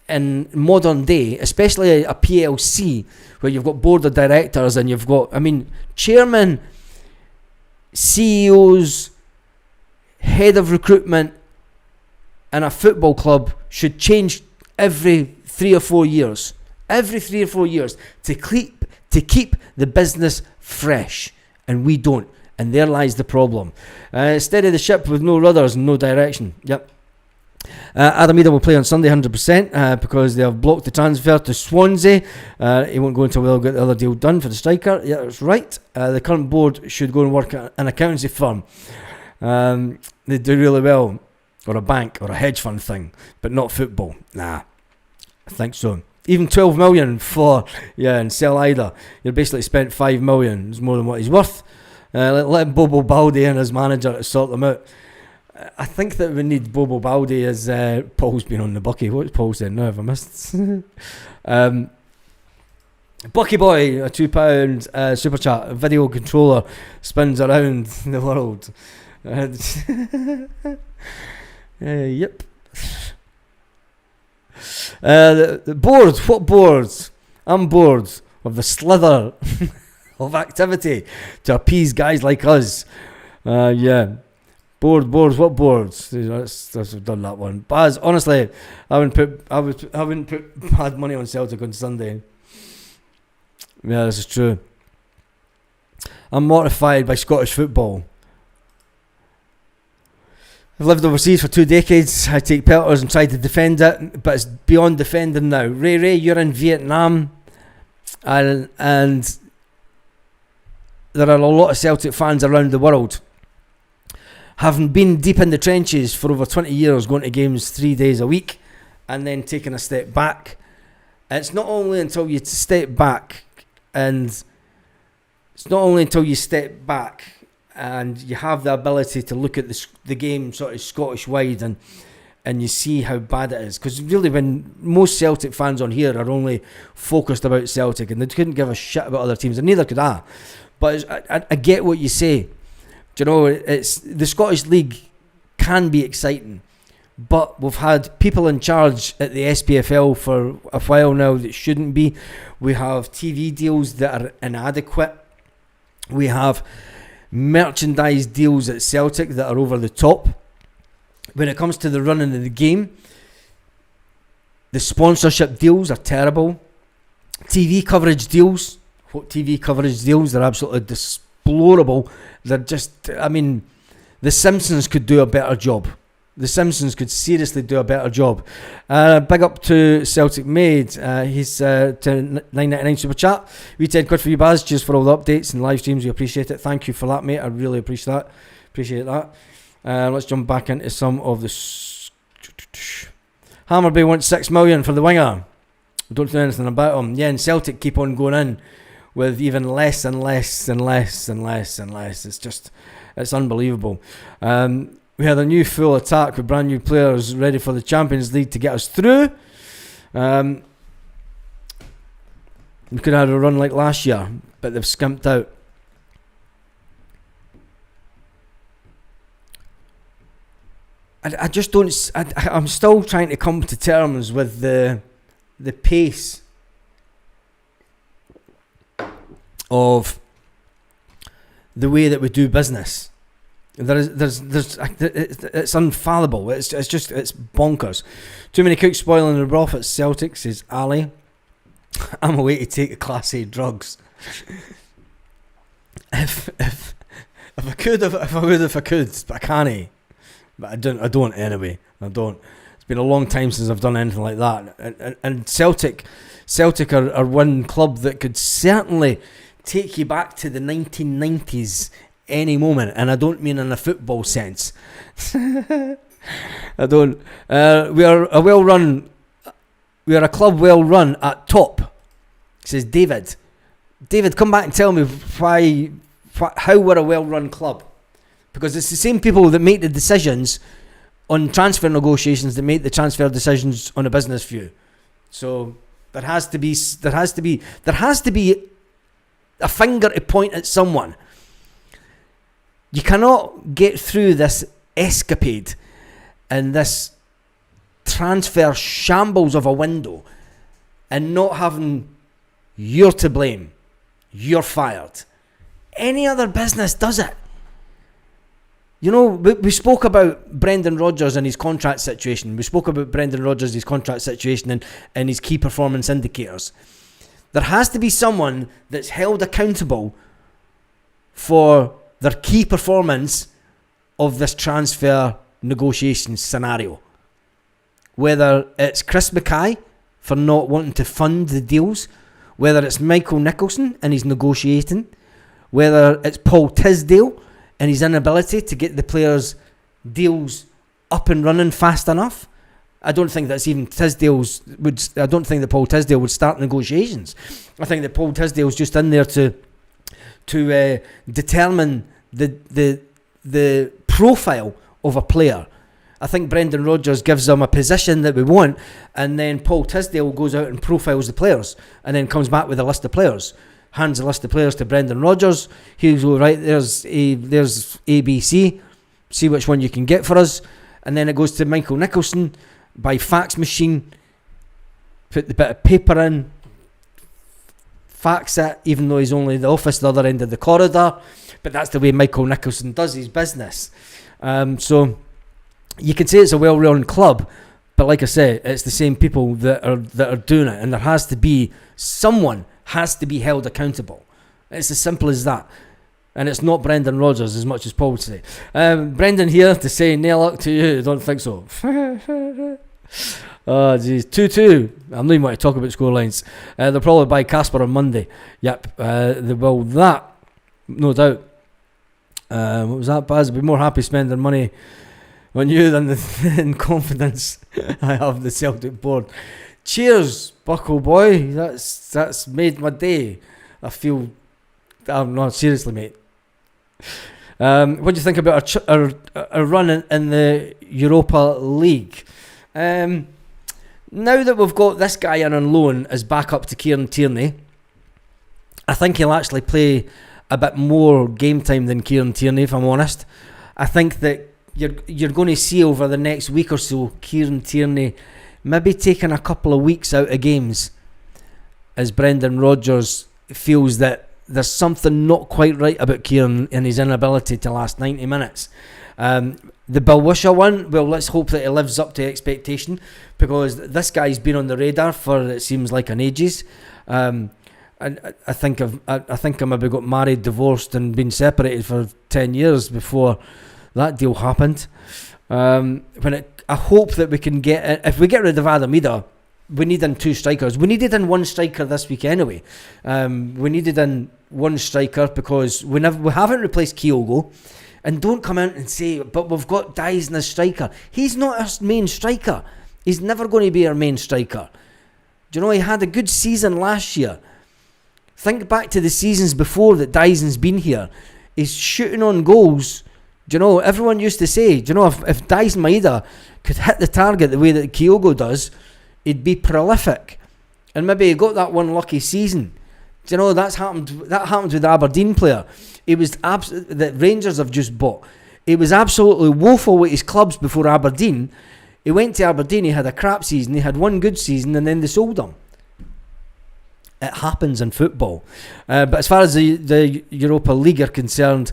in modern day, especially a PLC, where you've got board of directors and you've got, I mean, chairman, CEOs, head of recruitment in a football club should change every 3 or 4 years. Every 3 or 4 years to keep the business fresh. And we don't. And there lies the problem. Steady the ship with no rudders and no direction. Yep. Adam Ida will play on Sunday 100% because they have blocked the transfer to Swansea. He won't go until we'll get the other deal done for the striker. Yeah, that's right. The current board should go and work at an accountancy firm. They do really well. Or a bank or a hedge fund thing. But not football. Nah. I think so. Even 12 million for, and sell Ida. You're basically spent 5 million. It's more than what he's worth. Let Bobo Baldi and his manager to sort them out. I think that we need Bobo Baldi as Paul's been on the Bucky. What's Paul saying now? Have I missed? Bucky Boy, a £2 super chat. A video controller spins around the world. Yep. The board. What boards? I'm bored of the slither of activity to appease guys like us. Boards. What boards? I've done that one. Baz, honestly, I wouldn't put bad money on Celtic on Sunday. Yeah, this is true. I'm mortified by Scottish football. I've lived overseas for 2 decades. I take pelters and try to defend it, but it's beyond defending now. Ray, you're in Vietnam, and there are a lot of Celtic fans around the world. Having been deep in the trenches for over 20 years, going to games 3 days a week, and then taking a step back. It's not only until you step back, and you have the ability to look at the game sort of Scottish wide and you see how bad it is. Because really, when most Celtic fans on here are only focused about Celtic and they couldn't give a shit about other teams, and neither could I. But I get what you say. Do you know, it's the Scottish League can be exciting, but we've had people in charge at the SPFL for a while now that shouldn't be. We have TV deals that are inadequate. We have merchandise deals at Celtic that are over the top. When it comes to the running of the game, the sponsorship deals are terrible. TV coverage deals, they're absolutely deplorable. They're just, I mean, The Simpsons could do a better job. The Simpsons could seriously do a better job. Big up to Celtic Made. He's to £9.99 super chat. We £10 for you, Baz. Cheers for all the updates and live streams. We appreciate it. Thank you for that, mate. I really appreciate that. Let's jump back into some of the. Hammerby wants 6 million for the winger. Don't know anything about him. Yeah, and Celtic keep on going in with even less and less and less and less and less. It's unbelievable. We had a new full attack with brand new players ready for the Champions League to get us through. We could have had a run like last year, but they've skimped out. I just don't. I'm still trying to come to terms with the pace of the way that we do business. It's unfallible. It's bonkers. Too many cooks spoiling the broth at Celtic, says Ali. I'm away to take Class A drugs. If I could, but I can't. But I don't anyway. I don't. It's been a long time since I've done anything like that. And Celtic are one club that could certainly take you back to the 1990s any moment, and I don't mean in a football sense. I don't. We are a club well run at top, says David. David, come back and tell me how we're a well run club. Because it's the same people that make the decisions on transfer negotiations that make the transfer decisions on a business view. So There has to be a finger to point at someone. You cannot get through this escapade and this transfer shambles of a window and not having you're to blame, you're fired. Any other business does it. You know, we spoke about Brendan Rodgers and his contract situation. We spoke about Brendan Rodgers, his contract situation and his key performance indicators. There has to be someone that's held accountable for their key performance of this transfer negotiation scenario. Whether it's Chris Mackay for not wanting to fund the deals, whether it's Michael Nicholson and he's negotiating, whether it's Paul Tisdale and his inability to get the players' deals up and running fast enough. I don't think that's even Tisdale's I don't think that Paul Tisdale would start negotiations. I think that Paul Tisdale's just in there to determine the profile of a player. I think Brendan Rodgers gives them a position that we want, and then Paul Tisdale goes out and profiles the players, and then comes back with a list of players. Hands a list of players to Brendan Rodgers. He'll go, right, there's ABC. See which one you can get for us. And then it goes to Michael Nicholson by fax machine. Put the bit of paper in. Fax it, even though he's only in the office the other end of the corridor. But that's the way Michael Nicholson does his business. So you can say it's a well-run club, but like I say, it's the same people that are doing it, and there has to be someone has to be held accountable. It's as simple as that. And it's not Brendan Rodgers as much as Paul would say. Brendan here to say nail luck to you. Don't think so. Oh jeez, 2-2. I'm not even want to talk about scorelines. They'll probably buy Casper on Monday. Yep, they will that, no doubt. What was that, Baz? I'd be more happy spending money on you than in confidence I have the Celtic board. Cheers, Buckle boy. That's made my day. I feel. No, seriously, mate. What do you think about our run in the Europa League? Now that we've got this guy in on loan as backup to Kieran Tierney, I think he'll actually play a bit more game time than Kieran Tierney, if I'm honest. I think that you're going to see over the next week or so Kieran Tierney maybe taking a couple of weeks out of games as Brendan Rodgers feels that there's something not quite right about Kieran and his inability to last 90 minutes. The Bill Wisher one, well, let's hope that he lives up to expectation, because this guy's been on the radar for, it seems like, an ages. And I think I maybe got married, divorced and been separated for 10 years before that deal happened. I hope that we can get, if we get rid of Adamida, we need in two strikers. We needed in one striker this week anyway. We needed in one striker because we haven't replaced Kyogo. And don't come out and say, but we've got Dyson as striker. He's not our main striker. He's never going to be our main striker. Do you know, he had a good season last year. Think back to the seasons before that Dyson's been here. He's shooting on goals. Do you know, everyone used to say, do you know, if Dyson Maeda could hit the target the way that Kyogo does, he'd be prolific. And maybe he got that one lucky season. Do you know, that happened with the Aberdeen player. It was that Rangers have just bought. It was absolutely woeful with his clubs before Aberdeen. He went to Aberdeen, he had a crap season, he had one good season, and then they sold him. It happens in football. But as far as the Europa League are concerned,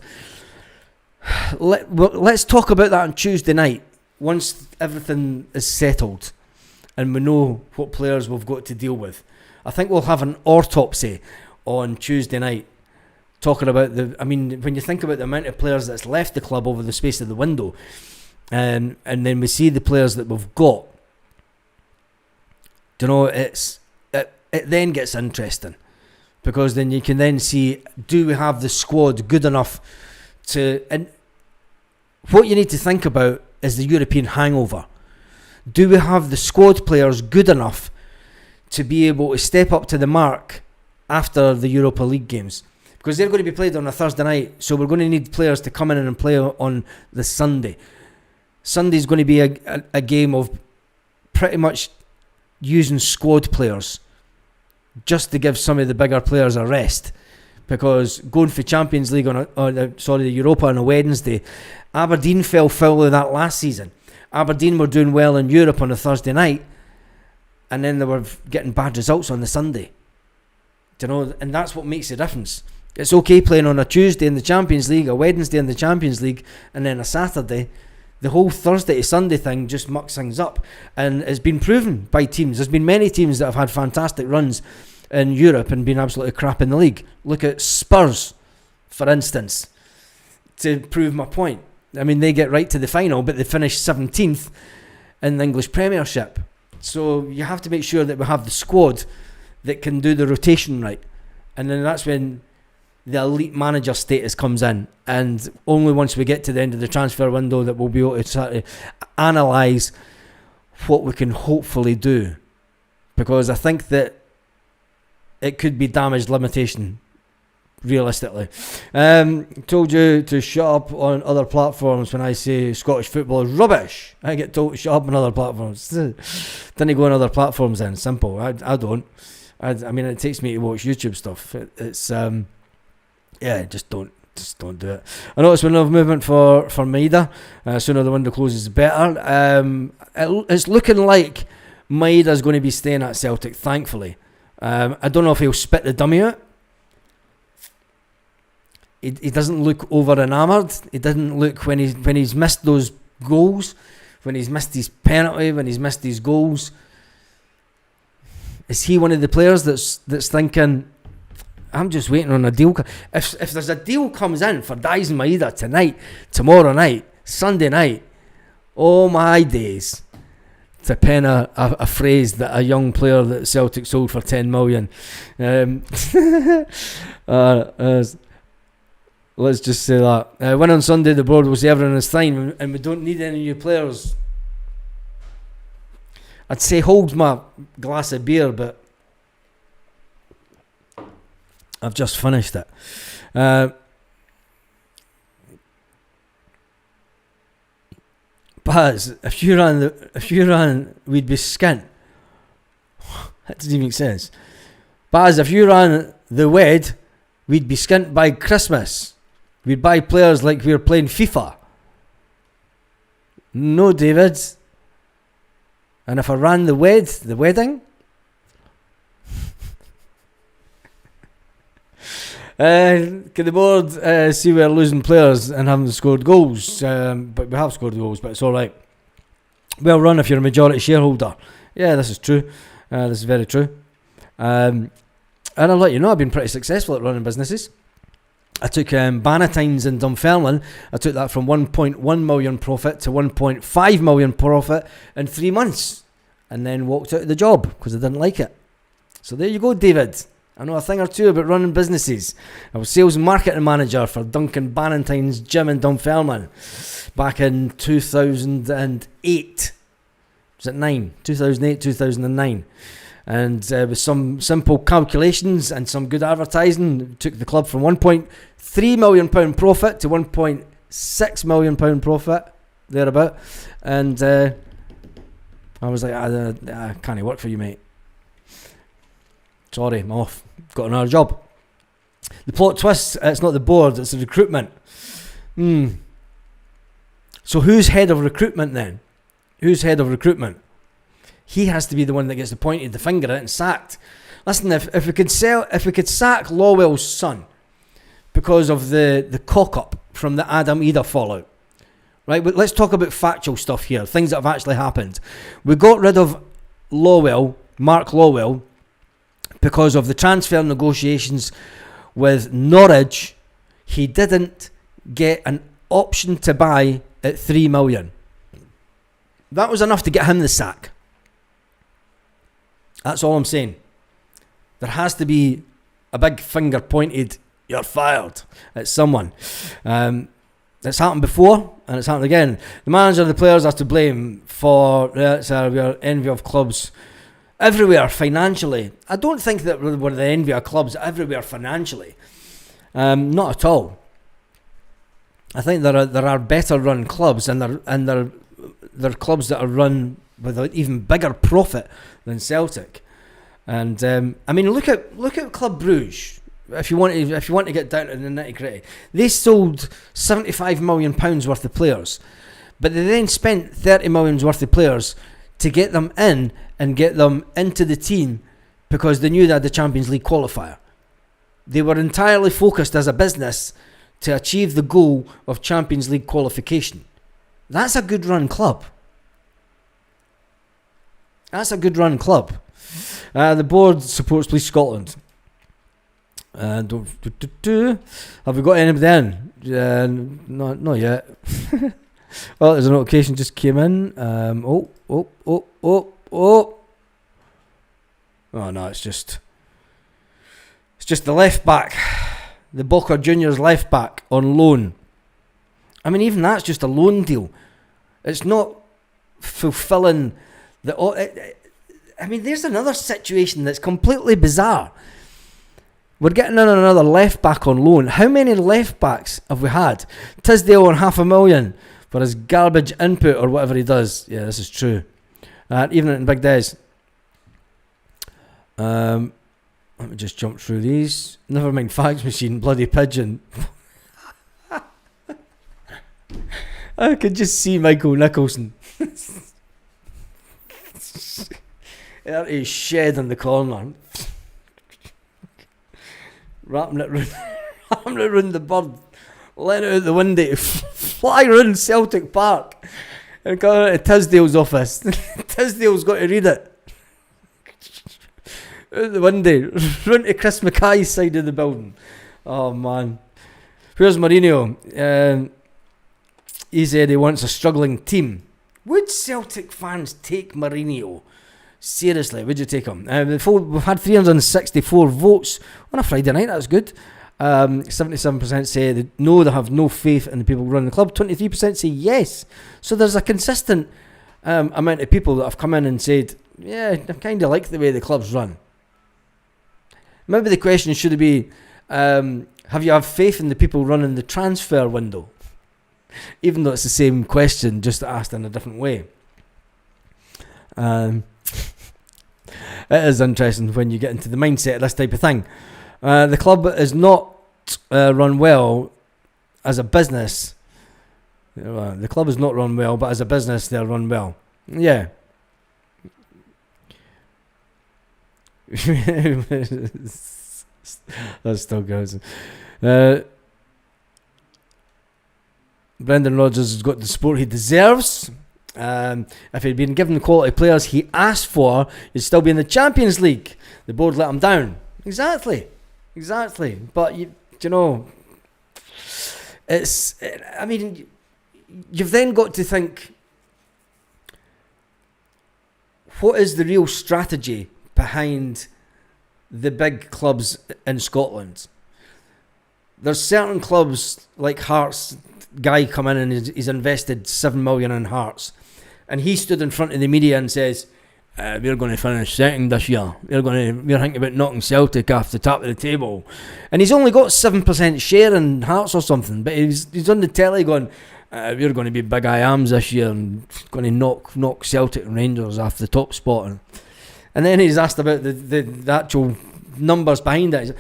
let's talk about that on Tuesday night, once everything is settled and we know what players we've got to deal with. I think we'll have an autopsy on Tuesday night, talking about when you think about the amount of players that's left the club over the space of the window, and then we see the players that we've got, you know, it then gets interesting, because then you can then see, do we have the squad good enough to, and what you need to think about is the European hangover. Do we have the squad players good enough to be able to step up to the mark after the Europa League games? Because they're going to be played on a Thursday night, so we're going to need players to come in and play on the Sunday. Sunday's going to be a game of pretty much using squad players just to give some of the bigger players a rest. Because going for Champions League the Europa on a Wednesday, Aberdeen fell foul of that last season. Aberdeen were doing well in Europe on a Thursday night, and then they were getting bad results on the Sunday. Do you know? And that's what makes the difference. It's okay playing on a Tuesday in the Champions League, a Wednesday in the Champions League, and then a Saturday. The whole Thursday to Sunday thing just mucks things up, and it's been proven by teams. There's been many teams that have had fantastic runs in Europe and been absolutely crap in the league. Look at Spurs, for instance, to prove my point. I mean, they get right to the final, but they finish 17th in the English Premiership. So you have to make sure that we have the squad that can do the rotation right. And then that's when the elite manager status comes in. And only once we get to the end of the transfer window that we'll be able to start to analyse what we can hopefully do. Because I think that it could be damage limitation, realistically. Told you to shut up on other platforms when I say Scottish football is rubbish. I get told to shut up on other platforms. Didn't go on other platforms then. Simple. I don't. I mean, it takes me to watch YouTube stuff. It's just don't do it. I noticed we have movement for Maeda. Sooner the window closes, the better. It's looking like Maeda's going to be staying at Celtic, thankfully. I don't know if he'll spit the dummy out. He doesn't look over enamoured. He doesn't look when he's missed those goals, when he's missed his penalty, when he's missed his goals. Is he one of the players that's thinking, I'm just waiting on a deal? If there's a deal comes in for Dyson Maeda tonight, tomorrow night, Sunday night, oh my days. To pen a phrase that a young player that Celtic sold for 10 million. Let's just say that. When on Sunday the board will say everything is fine and we don't need any new players. I'd say hold my glass of beer, but I've just finished it. Baz, if you ran, we'd be skint. That doesn't even make sense. Baz, if you ran the WED, we'd be skint by Christmas. We'd buy players like we were playing FIFA. No, David. And if I ran the WED, the wedding? Can the board see we're losing players and haven't scored goals? But we have scored goals, but it's alright. Well run if you're a majority shareholder. Yeah, this is true. This is very true. And I'll let you know, I've been pretty successful at running businesses. I took Bannatynes in Dunfermline. I took that from 1.1 million profit to 1.5 million profit in 3 months. And then walked out of the job because I didn't like it. So there you go, David. I know a thing or two about running businesses. I was sales and marketing manager for Duncan Bannatyne's gym in Dunfermline back in 2008. Was it 9? 2008, 2009. And with some simple calculations and some good advertising, took the club from £1.3 million profit to £1.6 million profit, thereabout. And I was like, I can't work for you, mate. Sorry, I'm off. Got another job. The plot twist, it's not the board, it's the recruitment. So who's head of recruitment then? Who's head of recruitment? He has to be the one that gets the pointed the finger at and sacked. Listen, if we could sack Lawwell's son because of the cock up from the Adam Ida fallout, right? But let's talk about factual stuff here, things that have actually happened. We got rid of Mark Lawwell, because of the transfer negotiations with Norwich. He didn't get an option to buy at 3 million. That was enough to get him the sack. That's all I'm saying. There has to be a big finger pointed, you're fired, at someone. It's happened before and it's happened again. The manager and the players are to blame for we are envy of clubs everywhere financially. I don't think that we're the envy of clubs everywhere financially. Not at all. I think there are better run clubs, and there are clubs that are run with an even bigger profit than Celtic. And I mean, look at Club Brugge. If you want to get down to the nitty gritty, they sold £75 million worth of players, but they then spent £30 million worth of players to get them in and get them into the team because they knew they had the Champions League qualifier. They were entirely focused as a business to achieve the goal of Champions League qualification. That's a good run club. The board supports Police Scotland. Have we got anybody in? Not yet. Oh, there's a notification just came in. Oh no, it's just the left back, the Boca Juniors left back on loan. I mean, even that's just a loan deal. It's not fulfilling the. I mean, there's another situation that's completely bizarre. We're getting in another left back on loan. How many left backs have we had? Tisdale on £500,000 for his garbage input or whatever he does. Yeah, this is true. Even in Big Des. Let me just jump through these. Never mind fax machine, bloody pigeon. I could just see Michael Nicholson. There he shed in the corner. Wrapping it round the bird, letting it out the window, fly round Celtic Park, and going into Tisdale's office. Tisdale's got to read it. Out the window, round to Chris Mackay's side of the building. Oh man. Where's Mourinho? He said he wants a struggling team. Would Celtic fans take Mourinho? Seriously, would you take him? We've had 364 votes on a Friday night. That's good. 77% say no, they have no faith in the people running the club. 23% say yes. So there's a consistent amount of people that have come in and said, yeah, I kind of like the way the club's run. Maybe the question should be, have you have faith in the people running the transfer window? Even though it's the same question, just asked in a different way. It is interesting when you get into the mindset of this type of thing. The club is not run well as a business. The club is not run well, but as a business, they're run well. Yeah. That still goes. Brendan Rodgers has got the support he deserves. If he'd been given the quality players he asked for, he'd still be in the Champions League. The board let him down. Exactly. But you know, I mean, you've then got to think, what is the real strategy behind the big clubs in Scotland? There's certain clubs like Hearts. Guy come in and he's invested $7 million in Hearts, and he stood in front of the media and says, we're going to finish second this year. We're thinking about knocking Celtic off the top of the table. And he's only got 7% share in Hearts or something, but he's on the telly going, we're going to be big I-ams this year and going to knock Celtic and Rangers off the top spot. And then he's asked about the actual numbers behind it. He said,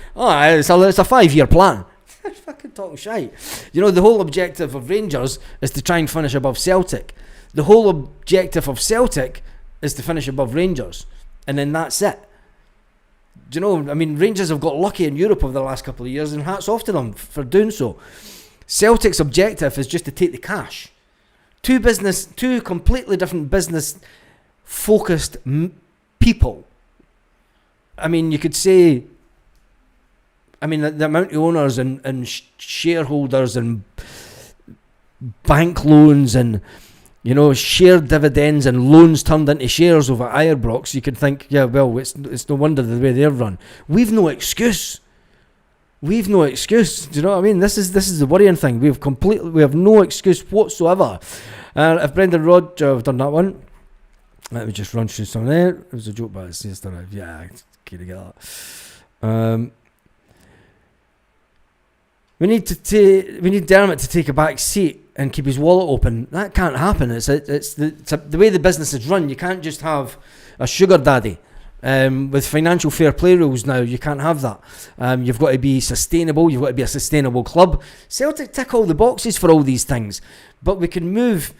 it's a 5-year plan. Fucking talking shite. You know, the whole objective of Rangers is to try and finish above Celtic. The whole objective of Celtic is to finish above Rangers, and then that's it. Do you know, I mean, Rangers have got lucky in Europe over the last couple of years, and hats off to them for doing so. Celtic's objective is just to take the cash. Two completely different business focused people. I mean, you could say, the amount of owners and shareholders and bank loans and, you know, shared dividends and loans turned into shares over Irebrox, you could think, yeah, well, it's no wonder the way they're run. We've no excuse. Do you know what I mean? This is the worrying thing. We have no excuse whatsoever. If Brendan Rodgers have done that one, let me just run through some of there. It was a joke, but it's just yeah, I can't get that. We need Dermot to take a back seat and keep his wallet open. That can't happen. It's the way the business is run. You can't just have a sugar daddy With financial fair play rules now, you can't have that. You've got to be sustainable. You've got to be a sustainable club. Celtic tick all the boxes for all these things, but we can move.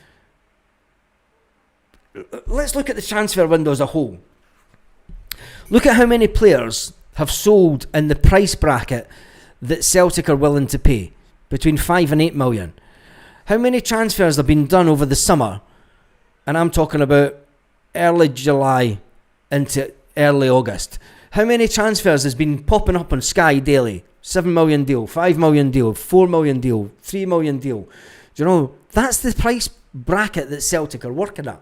Let's look at the transfer window as a whole. Look at how many players have sold in the price bracket that Celtic are willing to pay, between 5 and 8 million. How many transfers have been done over the summer? And I'm talking about early July into early August. How many transfers has been popping up on Sky daily? 7 million deal, 5 million deal, 4 million deal, 3 million deal. Do you know, that's the price bracket that Celtic are working at.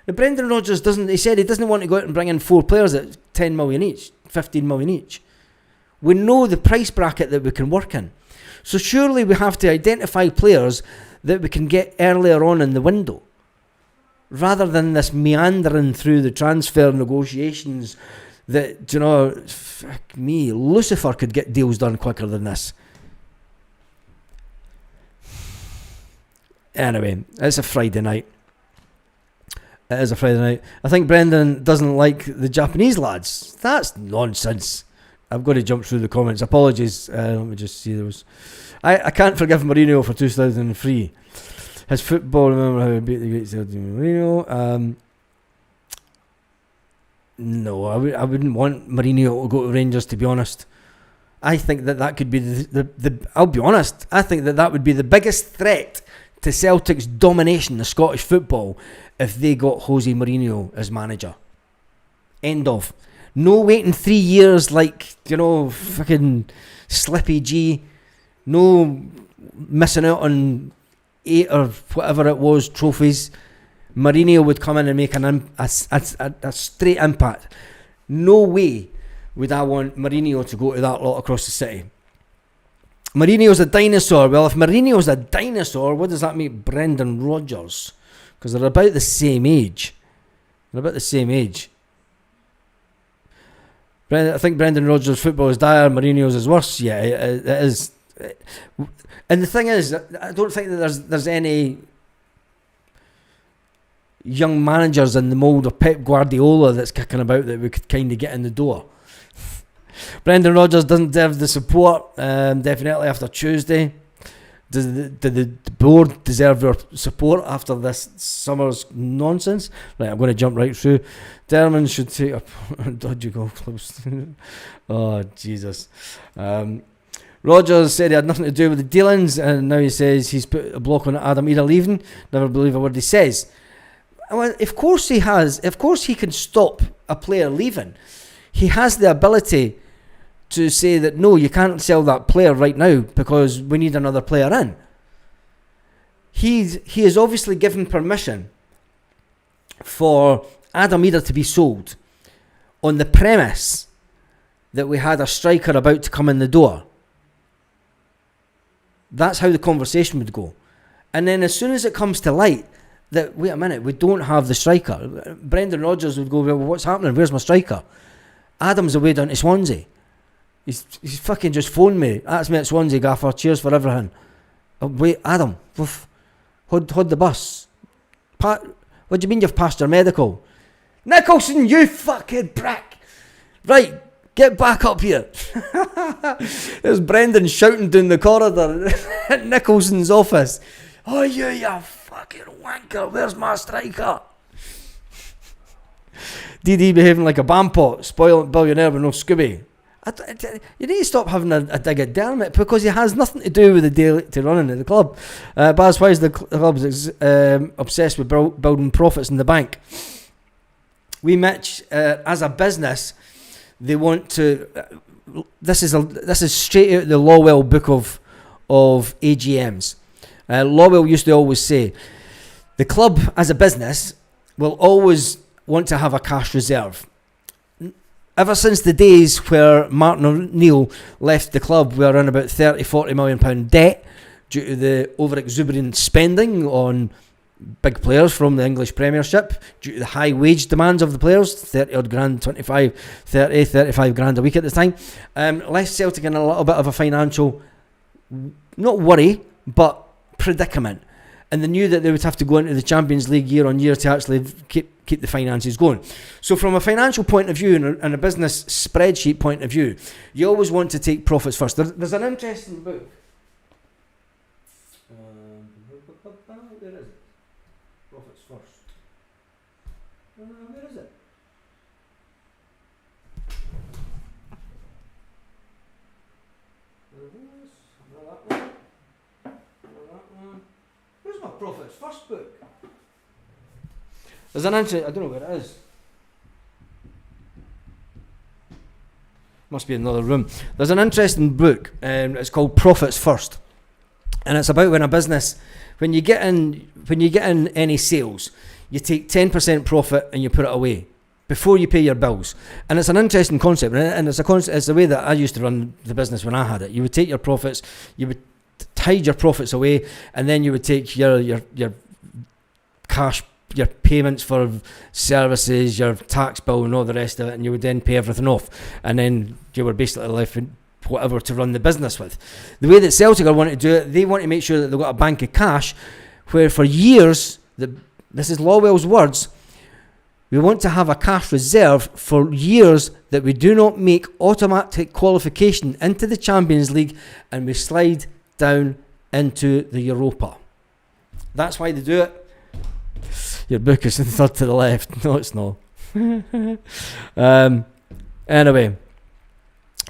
Now, Brendan Rodgers he said he doesn't want to go out and bring in 4 players at 10 million each, 15 million each. We know the price bracket that we can work in. So surely we have to identify players that we can get earlier on in the window, rather than this meandering through the transfer negotiations that, you know, fuck me, Lucifer could get deals done quicker than this. Anyway, it's a Friday night. It is a Friday night. I think Brendan doesn't like the Japanese lads. That's nonsense. I've got to jump through the comments. Apologies. Let me just see those. I can't forgive Mourinho for 2003. His football, remember how he beat the great Celtic Mourinho. No, I wouldn't want Mourinho to go to Rangers, to be honest. I think that could be the I'll be honest, I think that would be the biggest threat to Celtic's domination of Scottish football if they got Jose Mourinho as manager. End of. No waiting 3 years like, you know, fucking Slippy G. No missing out on 8 or whatever it was trophies. Mourinho would come in and make a straight impact. No way would I want Mourinho to go to that lot across the city. Mourinho's a dinosaur. Well, if Mourinho's a dinosaur, what does that make Brendan Rodgers? Because they're about the same age. I think Brendan Rodgers' football is dire, Mourinho's is worse. Yeah, it is. And the thing is, I don't think that there's any young managers in the mould of Pep Guardiola that's kicking about that we could kind of get in the door. Brendan Rodgers doesn't deserve the support, definitely after Tuesday. Does the board deserve their support after this summer's nonsense? Right, I'm going to jump right through. Dermot should take a dodgy golf clubs. Oh, Jesus. Rodgers said he had nothing to do with the dealings, and now he says he's put a block on Adam Ida leaving. Never believe a word he says. Well, of course he has. Of course he can stop a player leaving. He has the ability to say that, no, you can't sell that player right now because we need another player in. He has obviously given permission for Adam Ida to be sold on the premise that we had a striker about to come in the door. That's how the conversation would go. And then as soon as it comes to light that, wait a minute, we don't have the striker, Brendan Rodgers would go, well, what's happening? Where's my striker? Adam's away down to Swansea. He's fucking just phoned me. That's me at Swansea, gaffer. Cheers for everything. Oh, wait, Adam. Hold the bus. What do you mean you've passed your medical? Nicholson, you fucking prick. Right, get back up here. There's Brendan shouting down the corridor at Nicholson's office. Oh, you fucking wanker. Where's my striker? DD behaving like a bampot, spoiled billionaire with no Scooby. You need to stop having a dig at Dermot because he has nothing to do with the daily running of the club. Baz, why is the club obsessed with building profits in the bank? We Mitch, as a business, they want to. This is straight out of the Lawwell book of AGMs. Lawwell used to always say, the club as a business will always want to have a cash reserve. Ever since the days where Martin O'Neill left the club, we are in about £30-40 million debt due to the over-exuberant spending on big players from the English Premiership, due to the high wage demands of the players, 30 odd grand, 25, 30, 35 grand a week at the time. Left Celtic in a little bit of a financial, not worry, but predicament. And they knew that they would have to go into the Champions League year on year to actually keep keep the finances going. So from a financial point of view and a business spreadsheet point of view, you always want to take profits first. There's an interesting book. Where is it? Profits first. Where is it? Where's my profits first book? There's an answer. I don't know where it is. Must be in another room. There's an interesting book. It's called Profits First, and it's about when a business, when you get in any sales, you take 10% profit and you put it away before you pay your bills. And it's an interesting concept, and it's the way that I used to run the business when I had it. You would take your profits, you would hide your profits away, and then you would take your cash, your payments for services, your tax bill and all the rest of it, and you would then pay everything off, and then you were basically left with whatever to run the business with. The way that Celtic are wanting to do it, they want to make sure that they've got a bank of cash where for years, this is Lawwell's words, we want to have a cash reserve for years that we do not make automatic qualification into the Champions League and we slide down into the Europa. That's why they do it. Your book is in third to the left. No, it's not. Anyway,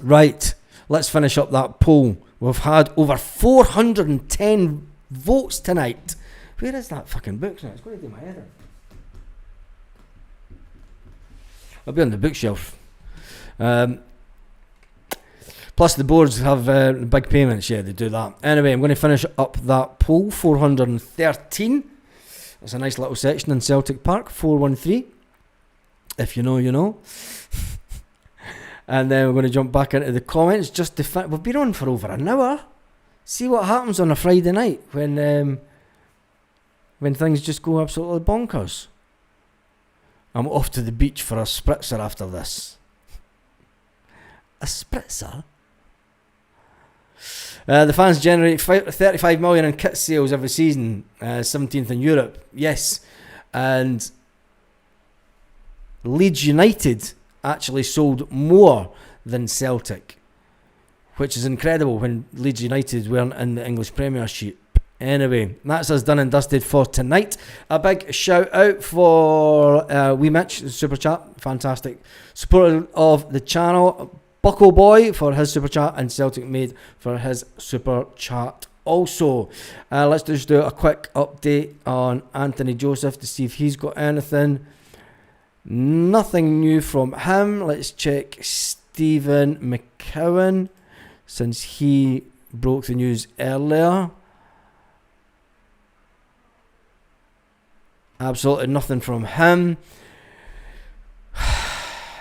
right. Let's finish up that poll. We've had over 410 votes tonight. Where is that fucking book now? It's going to do my head in. I'll be on the bookshelf. Plus the boards have big payments. Yeah, they do that. Anyway, I'm going to finish up that poll. 413. It's a nice little section in Celtic Park. 413. If you know, you know. And then we're going to jump back into the comments. We've been on for over an hour. See what happens on a Friday night when things just go absolutely bonkers. I'm off to the beach for a spritzer after this. A spritzer? The fans generate 35 million in kit sales every season, 17th in Europe. Yes, and Leeds United actually sold more than Celtic, which is incredible when Leeds United weren't in the English Premiership. Anyway, that's us done and dusted for tonight. A big shout out for Wee Mitch, Super Chat, fantastic supporter of the channel. Buckle Boy for his Super Chat, and Celtic Made for his Super Chat also. Let's just do a quick update on Anthony Joseph to see if he's got anything. Nothing new from him. Let's check Stephen McCowan, since he broke the news earlier. Absolutely nothing from him.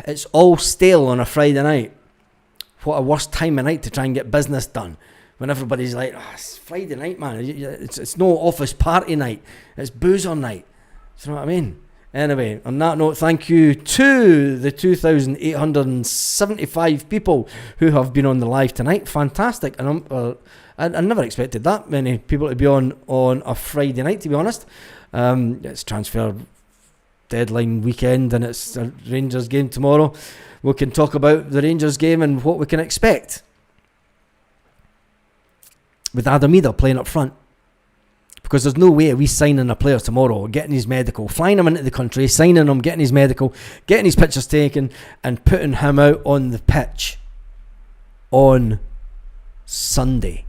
It's all stale on a Friday night. What a worst time of night to try and get business done. When everybody's like, it's Friday night, man. It's no office party night. It's boozer night. Do you know what I mean? Anyway, on that note, thank you to the 2,875 people who have been on the live tonight. Fantastic. And I never expected that many people to be on a Friday night, to be honest. It's transfer deadline weekend and it's a Rangers game tomorrow. We can talk about the Rangers game and what we can expect with Adam Eder playing up front, because there's no way we signing a player tomorrow, getting his medical, flying him into the country, signing him, getting his medical, getting his pictures taken and putting him out on the pitch on Sunday.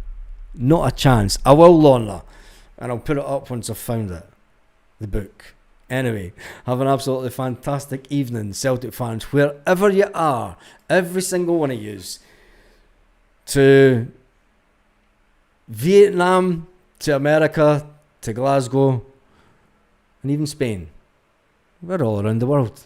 Not a chance. I will Lorna, and I'll put it up once I've found it, the book. Anyway, have an absolutely fantastic evening, Celtic fans, wherever you are, every single one of yous, to Vietnam, to America, to Glasgow, and even Spain. We're all around the world.